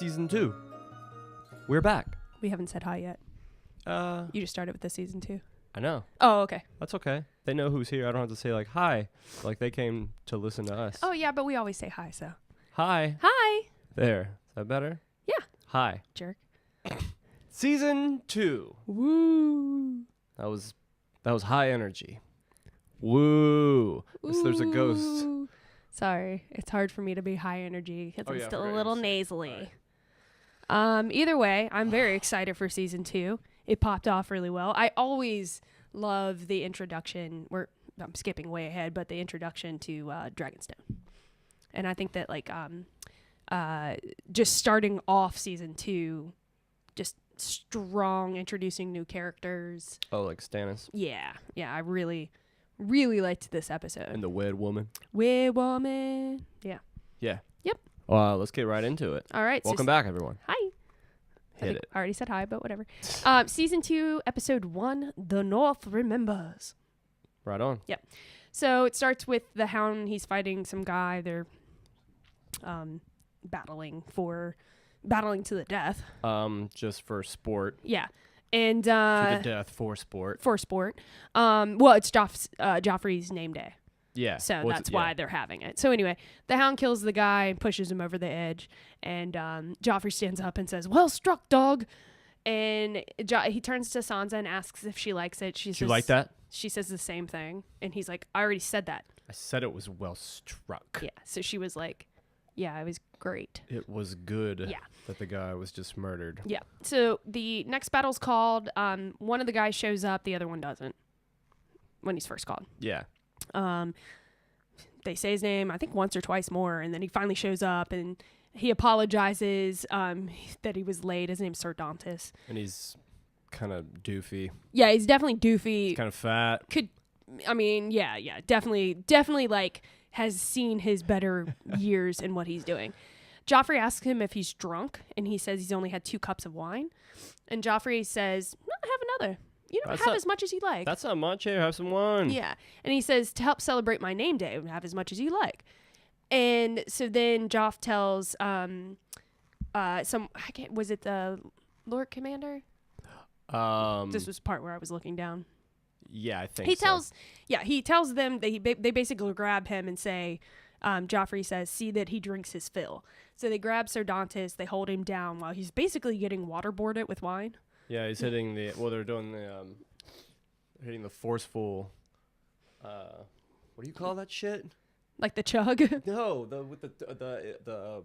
Season 2. We're back. We haven't said hi yet. You just started with the season 2. I know. Oh, okay. That's okay. They know who's here. I don't have to say, like, hi. Like, they came to listen to us. Oh, yeah, but we always say hi, so. Hi. Hi. There. Is that better? Yeah. Hi. Jerk. Season 2. Woo. That was high energy. Woo. There's a ghost. Ooh. Sorry. It's hard for me to be high energy because Oh, I'm yeah, I still a forgot little you said- nasally. Either way, I'm very excited for season 2. It popped off really well. I always love the introduction. I'm skipping way ahead, but the introduction to Dragonstone. And I think that just starting off season 2, just strong, introducing new characters. Oh, like Stannis. Yeah, I really, really liked this episode. And the Weird Woman. Weird Woman. Yeah. Yeah. Yep. Well, let's get right into it. All right. Welcome back, everyone. Hi. Hit it. I already said hi, but whatever. Season 2, episode 1, The North Remembers. Right on. Yep. So it starts with the Hound. He's fighting some guy. They're battling to the death. Just for sport. Yeah. And To the death for sport. for sport. Well, it's Joffrey's name day. Yeah. So that's why they're having it. So anyway, the Hound kills the guy and pushes him over the edge. And Joffrey stands up and says, "Well struck, dog." And he turns to Sansa and asks if she likes it. She says, like that? She says the same thing. And he's like, "I already said that." I said it was well struck. Yeah. So she was like, "Yeah, it was great." It was good Yeah. that the guy was just murdered. Yeah. So the next battle's called. One of the guys shows up. The other one doesn't when he's first called. Yeah. They say his name, I think once or twice more, and then he finally shows up and he apologizes that he was late. His name's Sir Dantis. And he's kind of doofy. Yeah, he's definitely doofy. He's kind of fat. Definitely like has seen his better years in what he's doing. Joffrey asks him if he's drunk, and he says he's only had 2 cups of wine. And Joffrey says, "No, have another. You don't have as much as you like." That's not much. Here, have some wine. Yeah. And he says, "To help celebrate my name day, have as much as you like." And so then Joff tells was it the Lord Commander? This was the part where I was looking down. Yeah, I think He tells them that they basically grab him and say, Joffrey says, "See that he drinks his fill." So they grab Sir Dantis, they hold him down while he's basically getting waterboarded with wine. Yeah, he's hitting they're doing hitting the forceful, what do you call that shit? Like the chug. No, with the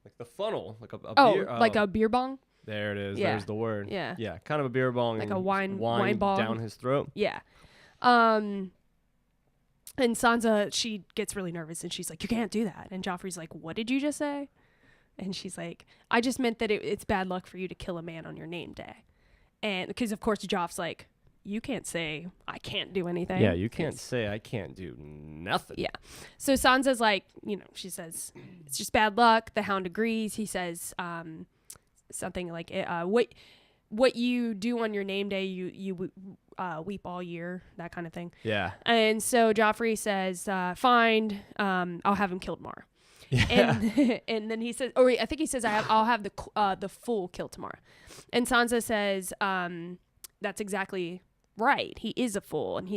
like the funnel, like a beer. beer. Like a beer bong? There it is. Yeah. There's the word. Yeah. Yeah, kind of a beer bong. Like and a wine bong. down his throat. Yeah. And Sansa, she gets really nervous and she's like, "You can't do that." And Joffrey's like, "What did you just say?" And she's like, "I just meant that it's bad luck for you to kill a man on your name day." And because, of course, Joff's like, "You can't say I can't do anything." Yeah, you can't say I can't do nothing. Yeah. So Sansa's like, she says, "It's just bad luck." The Hound agrees. He says something like, what you do on your name day, you weep all year, that kind of thing. Yeah. And so Joffrey says, "Fine, I'll have him killed tomorrow." Yeah. And then he says, I think he says, "I'll have the fool killed tomorrow." And Sansa says, "That's exactly right. He is a fool." And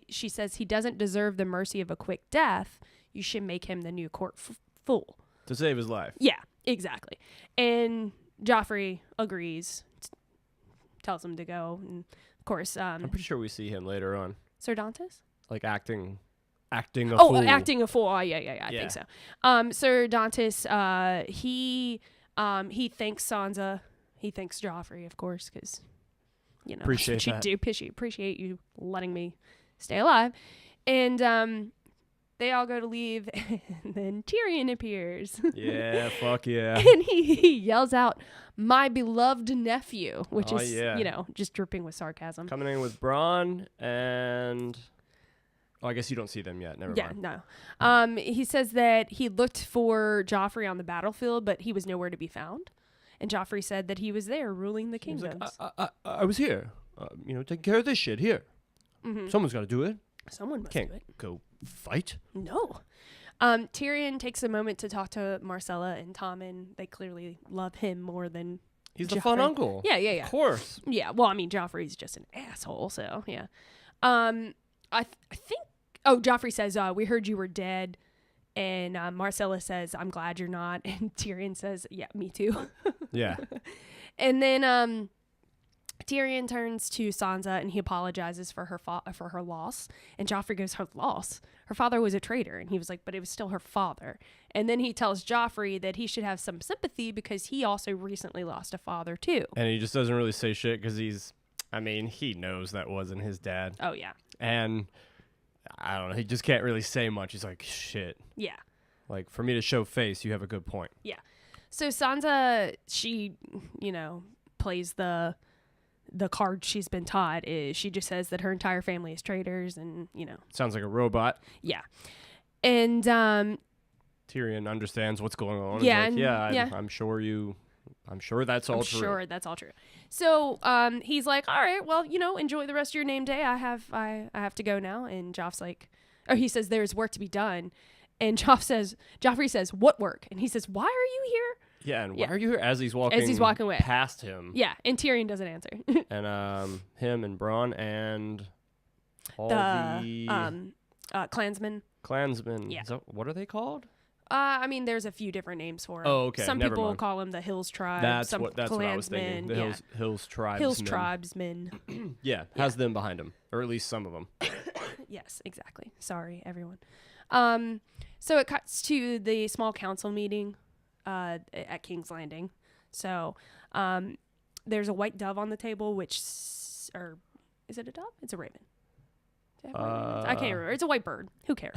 she says he doesn't deserve the mercy of a quick death. You should make him the new court fool To save his life. Yeah, exactly. And Joffrey agrees, tells him to go. And of course, I'm pretty sure we see him later on, Sir Dantis. like acting a fool. Acting a fool. Oh, yeah, I think so. Sir Dantis, he thanks Sansa. He thanks Joffrey, of course, because Appreciate that. Appreciate you letting me stay alive. And they all go to leave, and then Tyrion appears. Yeah, fuck yeah. And he yells out, "My beloved nephew," which is just dripping with sarcasm. Coming in with Bronn and... Oh, I guess you don't see them yet. Never mind. No. He says that he looked for Joffrey on the battlefield, but he was nowhere to be found. And Joffrey said that he was there ruling the kingdoms. I was here. Taking care of this shit here. Mm-hmm. Someone's got to do it. Someone must Can't do it. go fight. No. Tyrion takes a moment to talk to Marcella and Tommen. They clearly love him more than He's the fun Joffrey. uncle. Yeah. Of course. Yeah, well, I mean, Joffrey's just an asshole, so yeah. I think. Oh, Joffrey says, "We heard you were dead," and Marcella says, "I'm glad you're not." And Tyrion says, "Yeah, me too." Yeah. And then Tyrion turns to Sansa and he apologizes for her loss. And Joffrey goes, "Her loss? Her father was a traitor." And he was like, "But it was still her father." And then he tells Joffrey that he should have some sympathy because he also recently lost a father too. And he just doesn't really say shit because he knows that wasn't his dad. Oh yeah. And I don't know, he just can't really say much. He's like, shit. Yeah. Like, for me to show face, you have a good point. Yeah. So Sansa, she, plays the card she's been taught is she just says that her entire family is traitors and, Sounds like a robot. Yeah. And Tyrion understands what's going on. Yeah, He's like, yeah. I'm sure that's all true. Sure, that's all true. So he's like, all right, well, enjoy the rest of your name day. I have to go now. And he says there's work to be done. And Joffrey says, what work? And he says, why are you here? Yeah, and why are you here? As he's walking away past him. Yeah, and Tyrion doesn't answer. And him and Bronn and all the clansmen. Klansmen. Yeah. What are they called? There's a few different names for him. Oh, okay. Some Never people mind. call him the Hills Tribe. That's what I was thinking. The yeah. Hills Tribesmen. Hills Tribesmen. Yeah, has them behind him, or at least some of them. Yes, exactly. Sorry, everyone. So it cuts to the small council meeting at King's Landing. So there's a white dove on the table, is it a dove? It's a raven. I can't remember. It's a white bird. Who cares?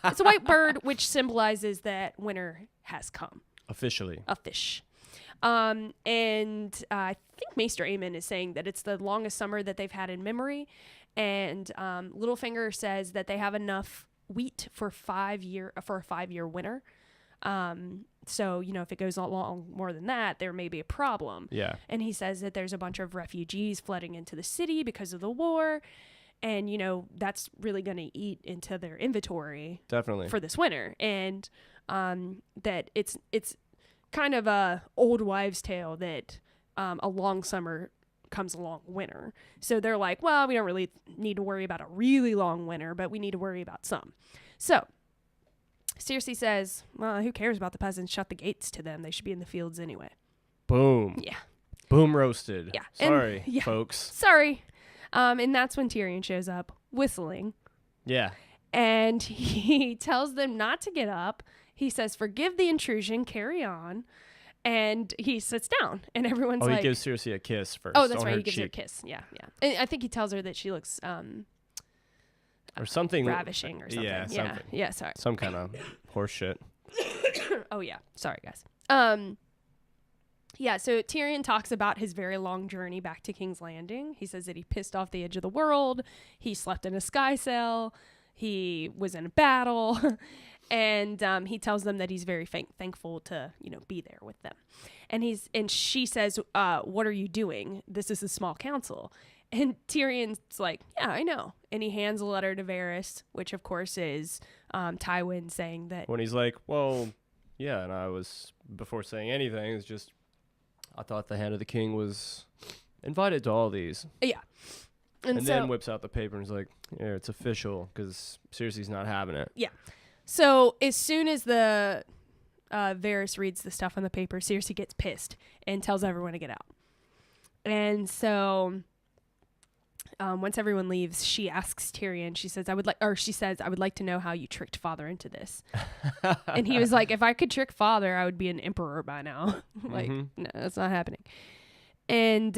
It's a white bird, which symbolizes that winter has come. Officially. A fish. And I think Maester Aemon is saying that it's the longest summer that they've had in memory. And Littlefinger says that they have enough wheat for a 5-year winter. So, if it goes a lot more than that, there may be a problem. Yeah. And he says that there's a bunch of refugees flooding into the city because of the war. And, that's really going to eat into their inventory. Definitely. For this winter. And that it's kind of a old wives' tale that a long summer comes a long winter. So they're like, well, we don't really need to worry about a really long winter, but we need to worry about some. So Cersei says, well, who cares about the peasants? Shut the gates to them. They should be in the fields anyway. Boom. Yeah. Boom roasted. Yeah. Sorry, and, folks. Sorry. And that's when Tyrion shows up, whistling. Yeah. And he tells them not to get up. He says, forgive the intrusion, carry on. And he sits down, and everyone's like... he gives Cersei a kiss first. Oh, that's right, he gives her a kiss. Yeah. And I think he tells her that she looks... or something... ravishing or something. Yeah, something. Yeah, sorry. Some kind of horse shit. Oh, yeah. Sorry, guys. Yeah, so Tyrion talks about his very long journey back to King's Landing. He says that he pissed off the edge of the world. He slept in a sky cell. He was in a battle. And he tells them that he's very thankful to, be there with them. And she says, what are you doing? This is a small council. And Tyrion's like, yeah, I know. And he hands a letter to Varys, which of course is Tywin saying that. When he's like, well, yeah, and I was, before saying anything, it's just, I thought the hand of the king was invited to all these. Yeah. And then whips out the paper and is like, yeah, it's official because Cersei's not having it. Yeah. So as soon as the Varys reads the stuff on the paper, Cersei gets pissed and tells everyone to get out. And so once everyone leaves, she asks Tyrion. She says, "I would like to know how you tricked Father into this." And he was like, "If I could trick Father, I would be an emperor by now." No, that's not happening. And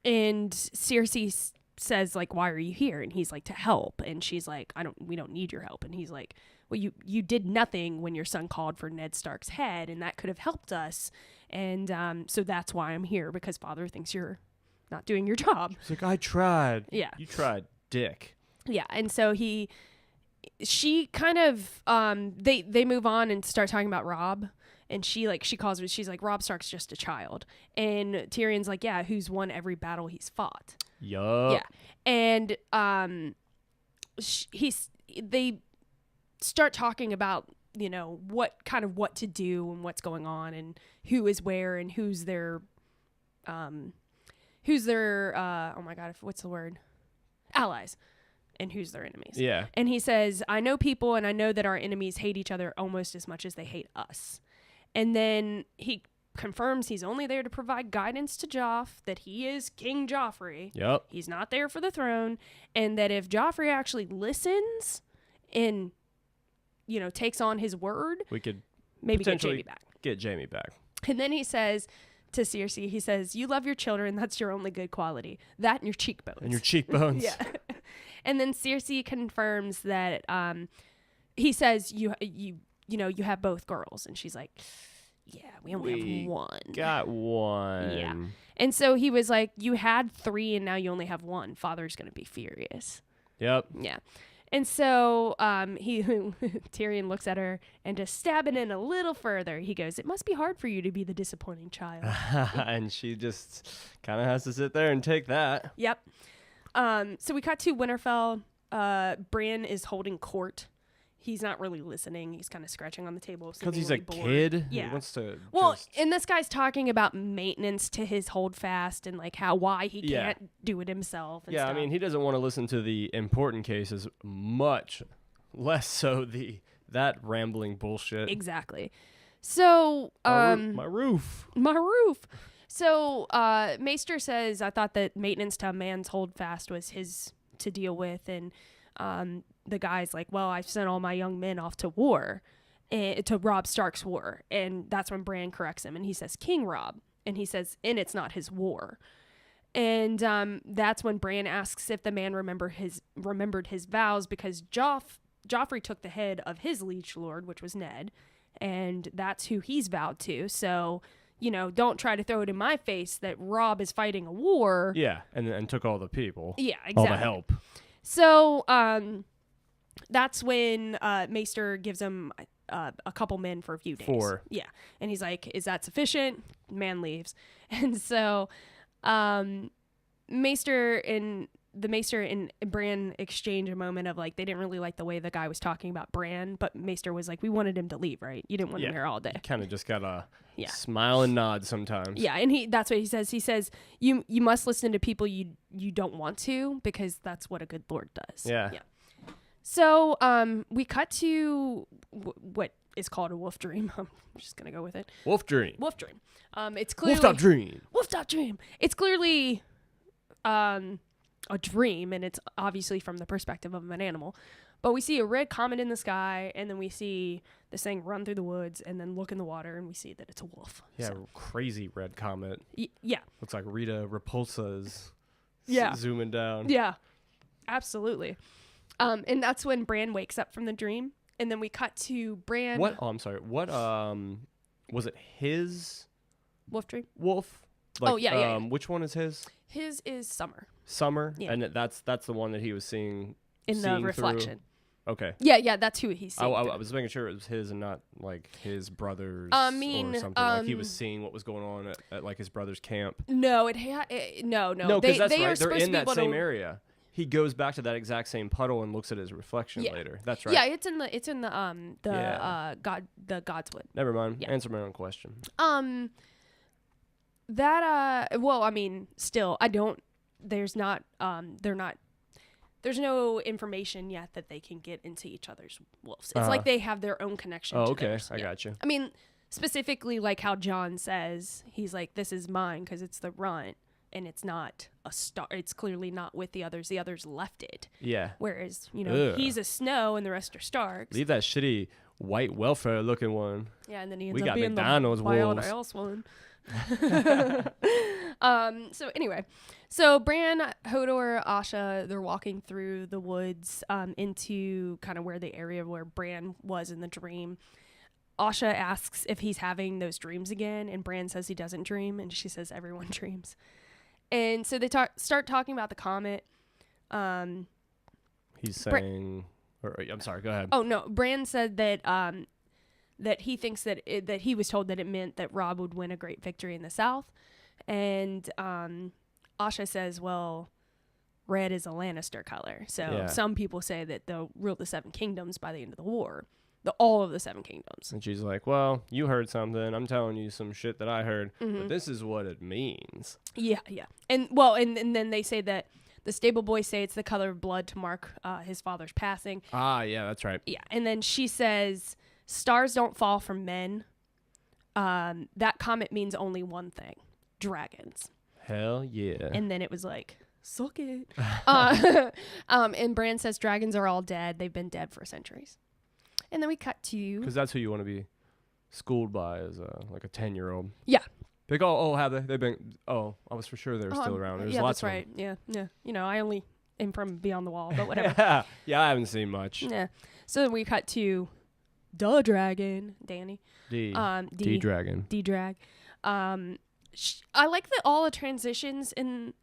Cersei says, like, why are you here? And he's like, to help. And she's like, we don't need your help. And he's like, well, you did nothing when your son called for Ned Stark's head, and that could have helped us. And so that's why I'm here, because Father thinks you're not doing your job. He's like, I tried. Yeah. You tried, dick. Yeah. And so she kind of, they move on and start talking about Robb. And she's like, Robb Stark's just a child. And Tyrion's like, yeah, who's won every battle he's fought. Yup. Yeah. And start talking about, what to do and what's going on and who is where and who's their oh my God, what's the word? Allies, and who's their enemies. Yeah. And he says, I know people, and I know that our enemies hate each other almost as much as they hate us. And then he confirms he's only there to provide guidance to Joff, that he is King Joffrey. Yep. He's not there for the throne, and that if Joffrey actually listens and, takes on his word, We could maybe get potentially Jaime back. get Jaime back. And then he says to Cersei, he says, you love your children. That's your only good quality. That and your cheekbones. And your cheekbones. Yeah. And then Cersei confirms that he says you have both girls, and she's like, yeah, we only have one. Got one. Yeah. And so he was like, you had 3 and now you only have 1. Father's going to be furious. Yep. Yeah. And so Tyrion looks at her and just stabbing in a little further. He goes, it must be hard for you to be the disappointing child. And she just kind of has to sit there and take that. Yep. So we cut to Winterfell. Bran is holding court. He's not really listening. He's kind of scratching on the table. Because he's a bored. kid. Yeah. He wants to And this guy's talking about maintenance to his holdfast and like why he Yeah. can't do it himself. And Yeah, stuff. I mean, he doesn't want to listen to the important cases, much less so that rambling bullshit. Exactly. So, My roof. my roof. So, Maester says, I thought that maintenance to a man's holdfast was his to deal with. And the guy's like, well, I've sent all my young men off to war, to Robb Stark's war. And that's when Bran corrects him. And he says, King Robb. And he says, and it's not his war. And that's when Bran asks if the man remembered his vows, because Joffrey took the head of his liege lord, which was Ned. And that's who he's vowed to. So, don't try to throw it in my face that Robb is fighting a war. Yeah, and took all the people. Yeah, exactly. All the help. So, that's when Maester gives him a couple men for a few days. 4. Yeah. And he's like, is that sufficient? Man leaves. And so Maester and Bran exchange a moment of like, they didn't really like the way the guy was talking about Bran, but Maester was like, we wanted him to leave, right? You didn't want him here all day. Kind of just gotta Yeah. smile and nod sometimes. Yeah, and that's what he says. He says, you must listen to people you don't want to, because that's what a good lord does. Yeah. So we cut to what is called a wolf dream. I'm just gonna go with it. Wolf dream. Wolf dream. It's clearly Wolf-top dream. Wolf-top dream. It's clearly a dream, and it's obviously from the perspective of an animal. But we see a red comet in the sky, and then we see this thing run through the woods, and then look in the water, and we see that it's a wolf. Yeah, So, crazy red comet. yeah. Looks like Rita Repulsa's Yeah. zooming down. Yeah, absolutely. And that's when Bran wakes up from the dream, and then we cut to Bran. What? Oh, I'm sorry. What? Was it his Wolf dream? wolf? Oh, yeah. Which one is his? His is Summer Summer. Yeah. And that's the one that he was seeing in the seeing reflection. Through. Okay. Yeah, that's who he's seeing. I was making sure it was his and not like his brother's I mean, or something. Like he was seeing what was going on at like his brother's camp. No, no. No, because that's they right. are They're supposed to in be that able same to, area. He goes back to that exact same puddle and looks at his reflection Yeah. later. That's right. Yeah, it's in the Yeah. Godswood. Never mind. Yeah. Answer my own question. Well, I mean, still, I don't. There's not. There's no information yet that they can get into each other's wolves. It's like they have their own connection. Oh, to okay. theirs. I Yeah. got you. I mean, specifically like how Jon says, he's like, this is mine because it's the runt, and it's not a star. It's clearly not with the others. The others left it. Yeah. Whereas, Ugh. he's a Snow and the rest are Starks. Leave that shitty white welfare looking one. Yeah, and then he ends We up got being McDonald's the wild wolves. else one. So anyway, so Bran, Hodor, Asha, they're walking through the woods into kind of where the area where Bran was in the dream. Asha asks if he's having those dreams again, and Bran says he doesn't dream, and she says everyone dreams. And so they start talking about the comet. He's saying, I'm sorry, go ahead. Oh no, Bran said that that he thinks that that he was told that it meant that Robb would win a great victory in the South, and Asha says, well, red is a Lannister color. So Yeah. some people say that they'll rule the Seven Kingdoms by the end of the war. All of the Seven Kingdoms. And she's like, well, you heard something. I'm telling you some shit that I heard. Mm-hmm. But this is what it means. Yeah. And then they say that the stable boys say it's the color of blood to mark his father's passing. Ah, yeah, that's right. Yeah. And then she says, stars don't fall from men. That comment means only one thing: dragons. Hell yeah. And then it was like, suck it. And Bran says dragons are all dead. They've been dead for centuries. And then we cut to... Because that's who you want to be schooled by as like a 10-year-old. Yeah. Like, oh, have they? They've been... Oh, I was for sure they were still around. There's yeah, lots that's right. of Yeah. You know, I only am from Beyond the Wall, but whatever. them. Yeah, I haven't seen much. Yeah. So then we cut to the dragon, Danny. D-Dragon. D-Drag. I like that all the transitions in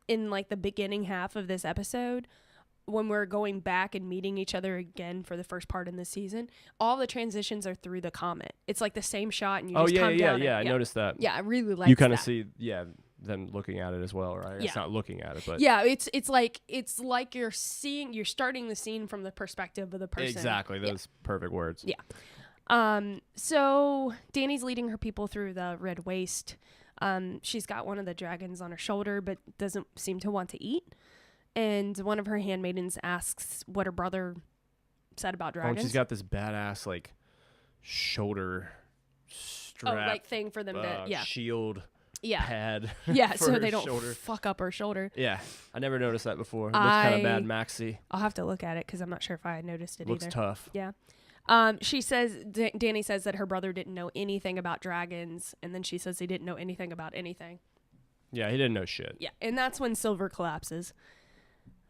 like the beginning half of this episode, when we're going back and meeting each other again for the first part in this season, all the transitions are through the comet. It's like the same shot, and you just come down. I noticed that. Yeah, I really like. You kind of see, them looking at it as well, right? Yeah. It's not looking at it, but yeah, it's like you're starting the scene from the perspective of the person. exactly those perfect words. Yeah. So Dany's leading her people through the Red Waste. She's got one of the dragons on her shoulder, but doesn't seem to want to eat. And one of her handmaidens asks what her brother said about dragons. Oh, she's got this badass like shoulder strap, like thing for them to shield pad. Yeah, for so her they don't shoulder. fuck up her shoulder. Yeah, I never noticed that before. It looks kind of Mad Maxy. I'll have to look at it because I'm not sure if I noticed it Looks either. tough. Yeah. She says, Dany says that her brother didn't know anything about dragons, and then she says he didn't know anything about anything. Yeah, he didn't know shit. Yeah, and that's when Silver collapses.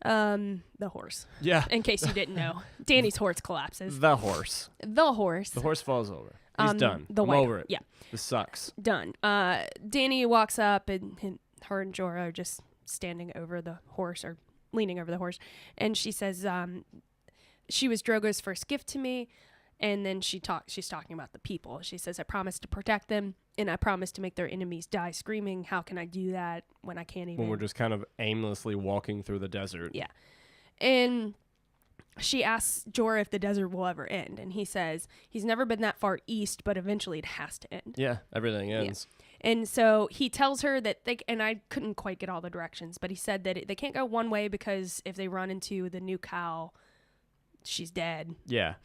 The horse. Yeah. In case you didn't know, Dany's horse collapses. The horse. The horse. The horse falls over. He's done. The I'm white over it. Yeah. This sucks. Done. Dany walks up, and her and Jorah are just standing over the horse, or leaning over the horse, and she says, she was Drogo's first gift to me. And then she's talking about the people. She says, I promised to protect them, and I promised to make their enemies die screaming. How can I do that when I can't even? When we're just kind of aimlessly walking through the desert. Yeah. And she asks Jorah if the desert will ever end. And he says he's never been that far east, but eventually it has to end. Yeah, everything ends. Yeah. And so he tells her that and I couldn't quite get all the directions, but he said that they can't go one way because if they run into the new cow, she's dead. Yeah.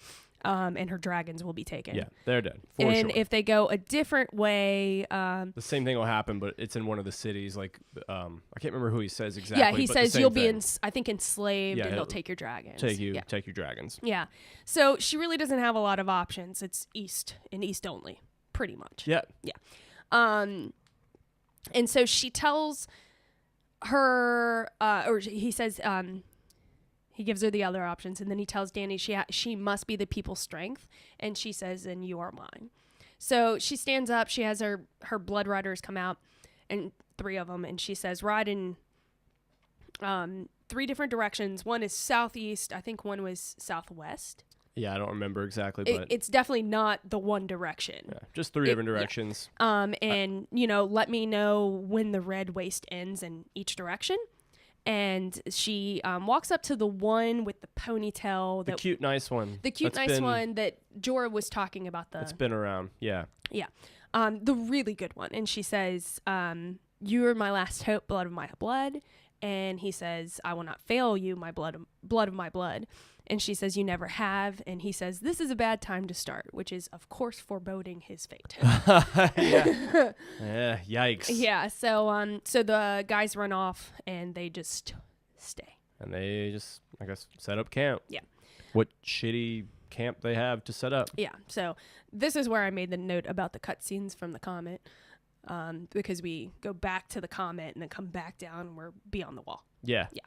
And her dragons will be taken. Yeah, they're dead. And if they go a different way, the same thing will happen, but it's in one of the cities. Like, I can't remember who he says exactly. Yeah, he but says the same you'll be, thing. I think, enslaved, Yeah, and they'll take your dragons. Take your dragons. Yeah. So she really doesn't have a lot of options. It's east and east only, pretty much. Yeah. Yeah. And so she tells her, or he says, he gives her the other options, and then he tells Dany she must be the people's strength, and she says, and you are mine. So she stands up, she has her blood riders come out, and 3 of them, and she says, ride in 3 different directions. One is southeast, I think one was southwest. Yeah, I don't remember exactly, but it's definitely not the one direction. Yeah, just 3 different directions. Yeah. And let me know when the Red Waste ends in each direction. And she walks up to the one with the ponytail. The cute, nice one. The cute, nice one that Jorah was talking about. It's been around, yeah. Yeah. The really good one. And she says, you are my last hope, blood of my blood. And he says, I will not fail you, my blood of my blood. And she says, you never have. And he says, this is a bad time to start, which is, of course, foreboding his fate. Yeah. Yeah, yikes. Yeah, so the guys run off, and they just stay. And they just, I guess, set up camp. Yeah. What shitty camp they have to set up. Yeah, so this is where I made the note about the cutscenes from the comet, because we go back to the comet and then come back down, and we're beyond the wall. Yeah. Yeah.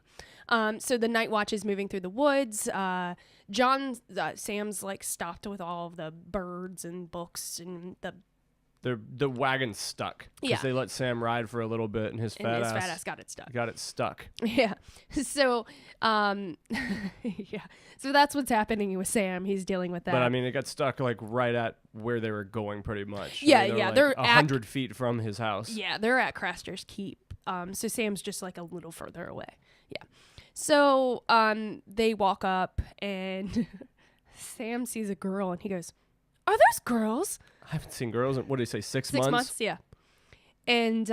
So the night watch is moving through the woods. Sam's like stopped with all of the birds and books and the wagon's stuck. Yeah. Because they let Sam ride for a little bit, and his fat ass got it stuck. Got it stuck. Yeah. So, yeah. So that's what's happening with Sam. He's dealing with that. But I mean, it got stuck like right at where they were going, pretty much. Yeah, I mean, yeah. They're They're 100 feet from his house. Yeah, they're at Craster's Keep. So Sam's just like a little further away So they walk up and Sam sees a girl and he goes, "Are those girls?" I haven't seen girls in, what did he say, 6 months? 6 months, yeah. And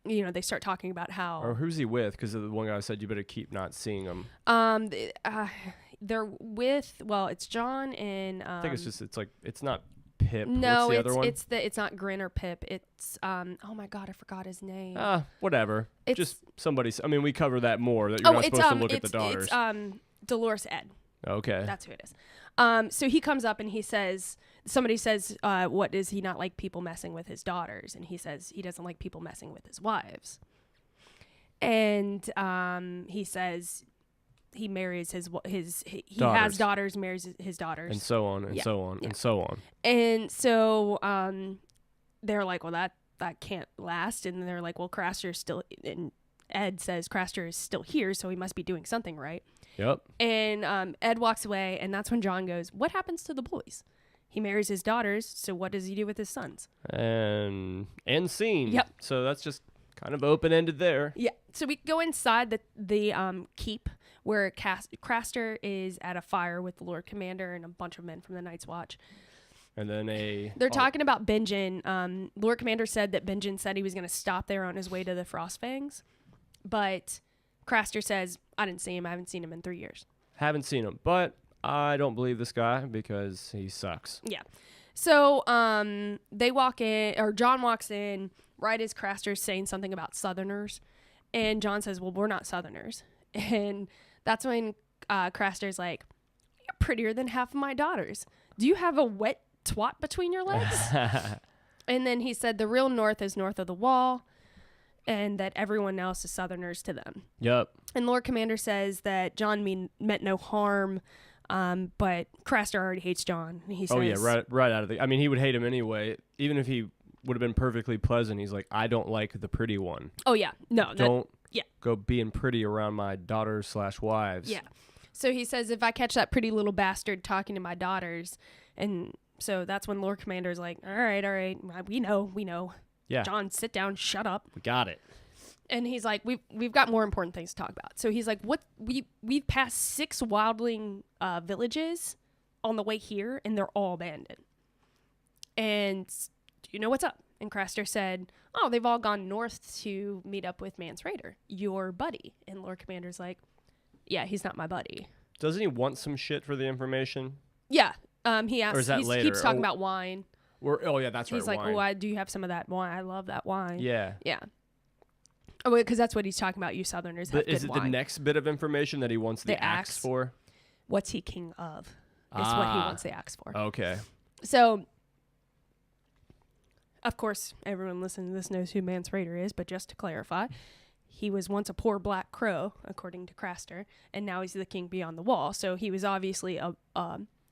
they start talking about how Or who's he with? Because the one guy said you better keep not seeing him. they're with, well, it's John and I think it's not Pip. no, What's the other one? it's not Grin or Pip. It's oh my god, I forgot his name. Whatever. It's- Just somebody. I mean, we cover that more. That you're not supposed to look at the daughters. It's Dolores Ed. Okay. That's who it is. So he comes up and he says, somebody says, what does he not like people messing with his daughters? And he says he doesn't like people messing with his wives. And he says he marries he has daughters, marries his daughters. And so on, and Yeah. so on, Yeah. and so on. And so they're like, well, that can't last. And they're like, well, Craster's still, and Ed says Craster is still here, so he must be doing something right. Yep. And Ed walks away, and that's when John goes, what happens to the boys? He marries his daughters, so what does he do with his sons? And scene. Yep. So that's just kind of open-ended there. Yeah. So we go inside the keep where Craster is at a fire with the Lord Commander and a bunch of men from the Night's Watch. And then They're talking about Benjen. Lord Commander said that Benjen said he was going to stop there on his way to the Frostfangs. But Craster says, I didn't see him. I haven't seen him in 3 years. Haven't seen him, but I don't believe this guy because he sucks. Yeah. So they walk in, or John walks in right as Craster's saying something about Southerners. And John says, well, we're not Southerners. And that's when Craster's like, you're prettier than half of my daughters. Do you have a wet twat between your legs? And then he said the real North is north of the wall and that everyone else is Southerners to them. Yep. And Lord Commander says that John meant no harm, but Craster already hates John. He says, Oh yeah, right out of the. I mean, he would hate him anyway, even if he would have been perfectly pleasant. He's like, I don't like the pretty one. Oh yeah, no, Don't yeah. go being pretty around my daughters/wives. Yeah. So he says, if I catch that pretty little bastard talking to my daughters, and so that's when Lord Commander's like, all right, we know. Yeah. John, sit down, shut up. We got it. And he's like, we've got more important things to talk about. So he's like, what we've passed 6 wildling villages on the way here, and they're all abandoned. And do you know what's up? And Craster said, oh, they've all gone north to meet up with Mance Rayder, your buddy. And Lord Commander's like, yeah, he's not my buddy. Doesn't he want some shit for the information? Yeah. He asks. Or is that he later? keeps talking about wine. Oh yeah, that's right. He's like, wine. do you have some of that wine? I love that wine. Yeah. Yeah. Oh, because that's what he's talking about. You Southerners have But is good it wine. the next bit of information that he wants the axe for? What's he king of? Is what he wants the axe for. Okay. So, of course, everyone listening to this knows who Mance Rayder is, but just to clarify, he was once a poor black crow, according to Craster, and now he's the king beyond the wall. So he was obviously a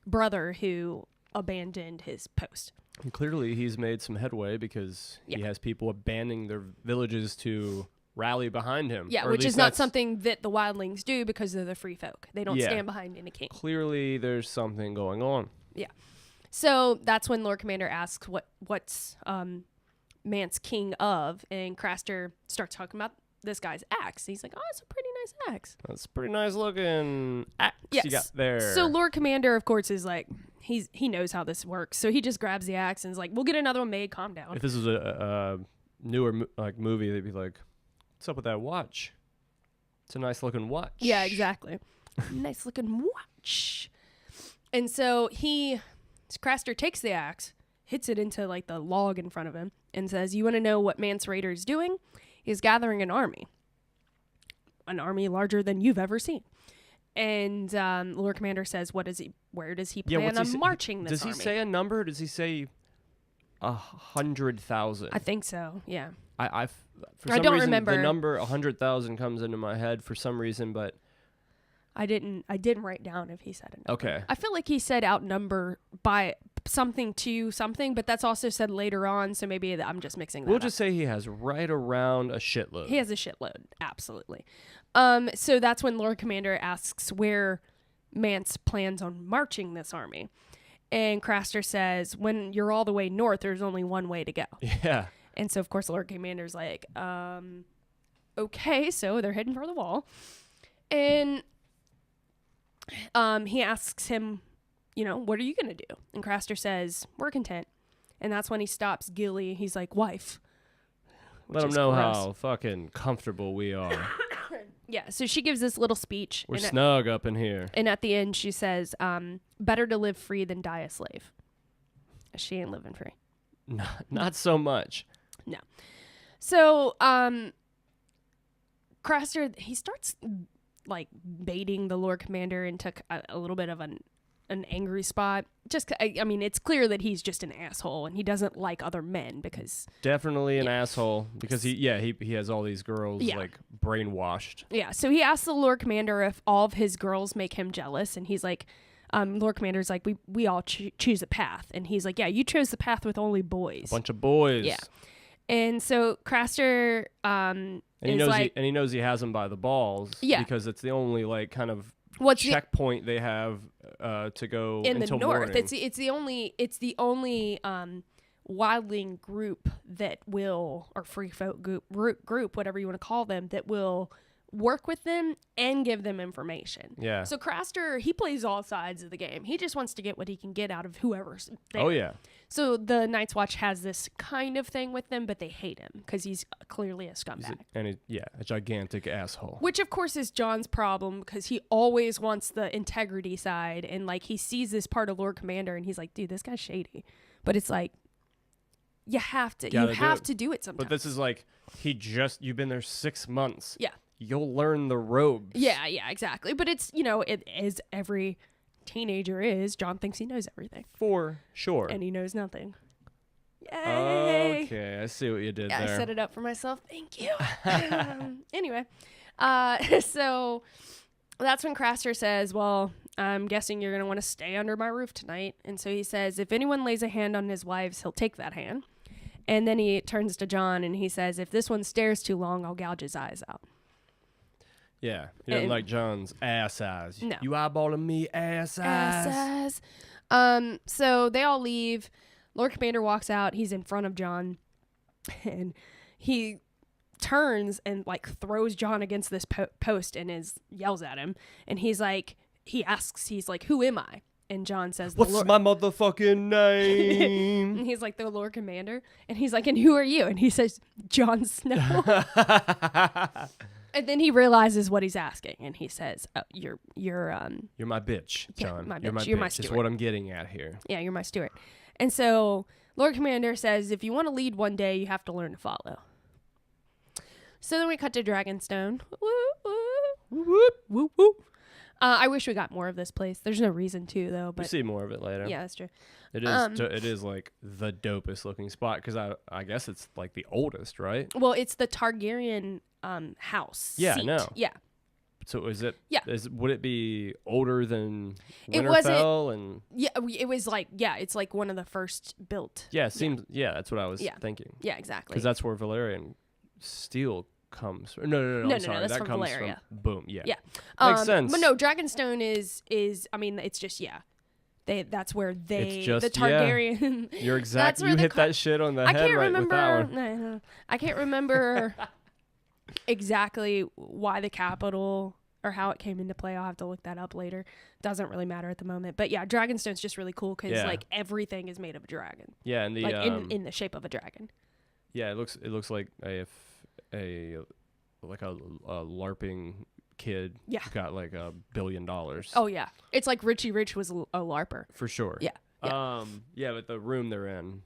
brother who abandoned his post. And clearly, he's made some headway because he has people abandoning their villages to rally behind him. Yeah, Or at which least is not that's- something that the wildlings do because they're the free folk. They don't Yeah. stand behind any king. Clearly, there's something going on. Yeah. So that's when Lord Commander asks what's Mance king of, and Craster starts talking about this guy's axe. He's like, oh, it's a pretty nice axe. That's a pretty nice looking axe Yes. you got there. So Lord Commander, of course, is like, he knows how this works. So he just grabs the axe and is like, we'll get another one made. Calm down. If this was a newer movie, they'd be like, what's up with that watch? It's a nice looking watch. Yeah, exactly. Nice looking watch. And so Craster takes the axe, hits it into like the log in front of him, and says, you want to know what Mance Rayder is doing? He's gathering an army larger than you've ever seen. And Lord Commander says, where does he plan on marching this army? Does he say a number? Does he say 100,000? I think so, yeah. I don't reason, remember. The number 100,000 comes into my head for some reason, but I didn't write down if he said a number. okay. I feel like he said outnumber by something to something, but that's also said later on, so maybe I'm just mixing that We'll up. just say he has right around a shitload. He has a shitload, absolutely. So that's when Lord Commander asks where Mance plans on marching this army. And Craster says, when you're all the way north, there's only one way to go. Yeah. And so, of course, Lord Commander's like, okay, so they're heading for the wall. And he asks him, what are you going to do? And Craster says, we're content. And that's when he stops Gilly. He's like, wife. Let him know how fucking comfortable we are. Yeah, so she gives this little speech. We're snug up in here. And at the end, she says, better to live free than die a slave. She ain't living free. Not so much. No. So, Craster, he starts, like, baiting the Lord Commander into a little bit of an angry spot. Just, I mean, it's clear that he's just an asshole and he doesn't like other men because... Definitely an asshole because he has all these girls, like, brainwashed. Yeah, so he asks the Lord Commander if all of his girls make him jealous, and he's like... Lord Commander's like, we all choose a path. And he's like, yeah, you chose the path with only boys. A bunch of boys. Yeah. And so Craster and he knows he has him by the balls. Yeah. Because it's the only, like, kind of checkpoint they have to go in the north. Morning. It's the only wildling group that will, or free folk group, whatever you want to call them, that will work with them and give them information. Yeah. So Craster, he plays all sides of the game. He just wants to get what he can get out of whoever's there. Oh, yeah. So the Night's Watch has this kind of thing with them, but they hate him because he's clearly a scumbag. A gigantic asshole. Which, of course, is Jon's problem because he always wants the integrity side. And, like, he sees this part of Lord Commander and he's like, dude, this guy's shady. But it's like, you have to do it sometimes. But this is like, you've been there 6 months. Yeah. You'll learn the ropes. Yeah, exactly. But it's, it is every teenager is. Jon thinks he knows everything. For sure. And he knows nothing. Yay! Okay, I see what you did there. I set it up for myself. Thank you. Anyway, so that's when Craster says, well, I'm guessing you're going to want to stay under my roof tonight. And so he says, if anyone lays a hand on his wives, he'll take that hand. And then he turns to Jon and he says, if this one stares too long, I'll gouge his eyes out. Yeah, he doesn't like Jon's ass eyes. No. You eyeballing me, ass eyes. So they all leave. Lord Commander walks out. He's in front of Jon. And he turns and, like, throws Jon against this post and yells at him. And he's like, who am I? And Jon says, what's my motherfucking name? And he's like, the Lord Commander. And he's like, and who are you? And he says, Jon Snow. And then he realizes what he's asking, and he says, oh, "You're my bitch, Jon. Yeah, my bitch. You're my You're my bitch. Is steward. what I'm getting at here. Yeah, you're my steward." And so Lord Commander says, "If you want to lead one day, you have to learn to follow." So then we cut to Dragonstone. Woo, woo, woo, woo, woo. I wish we got more of this place. There's no reason to, though. But we'll see more of it later. Yeah, that's true. It is. It is like the dopest looking spot because I guess it's like the oldest, right? Well, it's the Targaryen house. Yeah, seat. I know. Yeah. So is it? Yeah. Would it be older than It Winterfell and? Yeah, it was like it's like one of the first built. Yeah, it seems. Yeah, that's what I was Yeah. thinking. Yeah, exactly. Because that's where Valerian steel comes. No. I'm sorry. That's that from comes Valeria. from Boom. Yeah. Yeah. Makes sense. But no, Dragonstone is. I mean, it's just That's where It's just, the Targaryen. You're exact. You hit that shit on the I head can't right remember. with that one. No, I can't remember exactly why the capital or how it came into play. I'll have to look that up later. Doesn't really matter at the moment. But yeah, Dragonstone's just really cool because like everything is made of a dragon. Yeah, and the like in the shape of a dragon. Yeah, it looks like a LARPing kid got like $1 billion. Oh yeah, it's like Richie Rich was a LARPer for sure. Yeah. But the room they're in.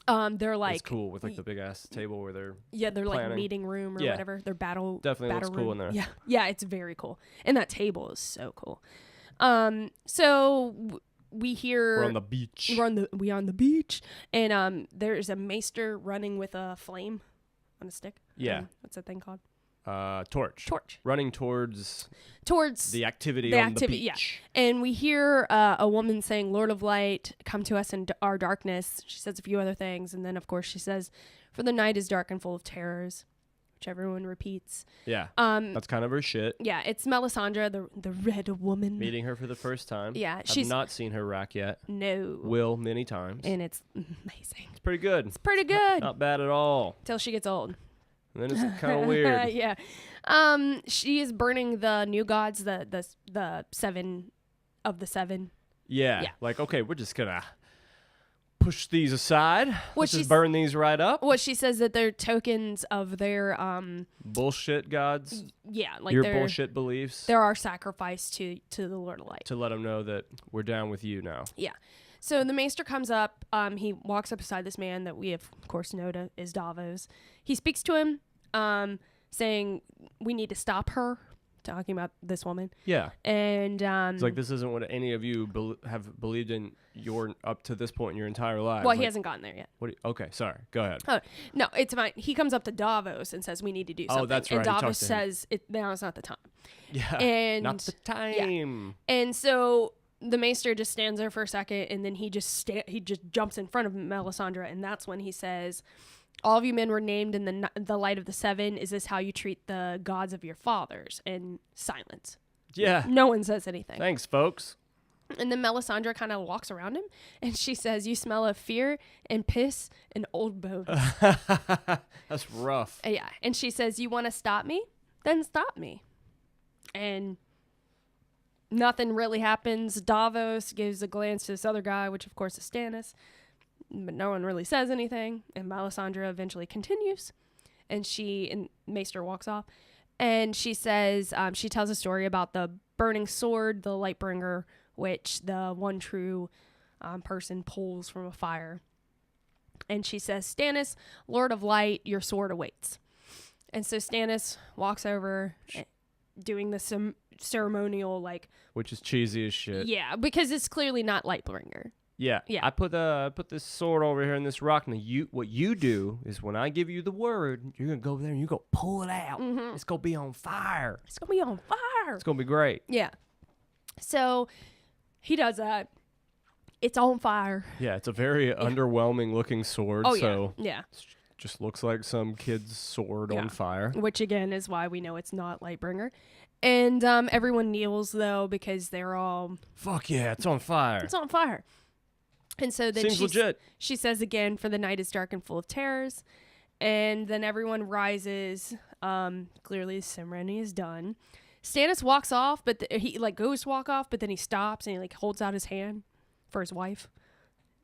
They're like it's cool with like the big ass table where they're they're planning. like meeting room or whatever. Their battle definitely battle looks room. cool in there. Yeah, it's very cool, and that table is so cool. So we hear we're on the beach. We're on the beach, and there's a maester running with a flame on a stick. Yeah, what's that thing called? Torch. Running towards the activity on the beach. Yeah. And we hear a woman saying, "Lord of Light, come to us in our darkness." She says a few other things, and then of course she says, "For the night is dark and full of terrors," which everyone repeats. Yeah. That's kind of her shit. Yeah, it's Melisandre, the Red Woman. Meeting her for the first time. Yeah, I've not seen her rack yet. No. Will many times. And it's amazing. It's pretty good. It's pretty good. Not bad at all. Till she gets old. And then it's kind of weird. Yeah. She is burning the new gods, the 7 of the 7. Yeah. Yeah. Like, okay, we're just gonna push these aside. Let's just burn these right up. Well, she says that they're tokens of their bullshit gods. Yeah, like your bullshit beliefs. They're our sacrifice to the Lord of Light. To let them know that we're down with you now. Yeah. So the maester comes up. He walks up beside this man that we of course know is Davos. He speaks to him, saying we need to stop her. Talking about this woman. Yeah. And it's like, this isn't what any of you have believed in up to this point in your entire life. Well, like, he hasn't gotten there yet. Okay, sorry. Go ahead. Oh, no, it's fine. He comes up to Davos and says we need to do something. Oh, that's right. And Davos says now is not the time. Yeah. And not the time. Yeah. And so the maester just stands there for a second, and then he just jumps in front of Melisandre, and that's when he says, all of you men were named in the light of the 7. Is this how you treat the gods of your fathers? And silence. Yeah. No one says anything. Thanks, folks. And then Melisandre kind of walks around him, and she says, you smell of fear and piss and old bones. That's rough. Yeah. And she says, you want to stop me? Then stop me. And nothing really happens. Davos gives a glance to this other guy, which of course is Stannis. But no one really says anything, and Melisandre eventually continues, and Maester walks off, and she says, she tells a story about the burning sword, the Lightbringer, which the one true person pulls from a fire, and she says, Stannis, Lord of Light, your sword awaits. And so Stannis walks over, doing the ceremonial, like, which is cheesy as shit. Yeah, because it's clearly not Lightbringer. Yeah. Yeah. I put this sword over here in this rock, and what you do is when I give you the word, you're gonna go over there and you're gonna pull it out. Mm-hmm. It's gonna be on fire. It's gonna be on fire. It's gonna be great. Yeah. So he does that. It's on fire. Yeah, it's a very underwhelming looking sword. Oh, so yeah. just looks like some kid's sword on fire. Which again is why we know it's not Lightbringer. And everyone kneels though because they're all fuck yeah, it's on fire. It's on fire. And so then seems legit. She says again, for the night is dark and full of terrors. And then everyone rises. Clearly the ceremony is done. Stannis walks off, but he like goes to walk off, but then he stops and he like holds out his hand for his wife.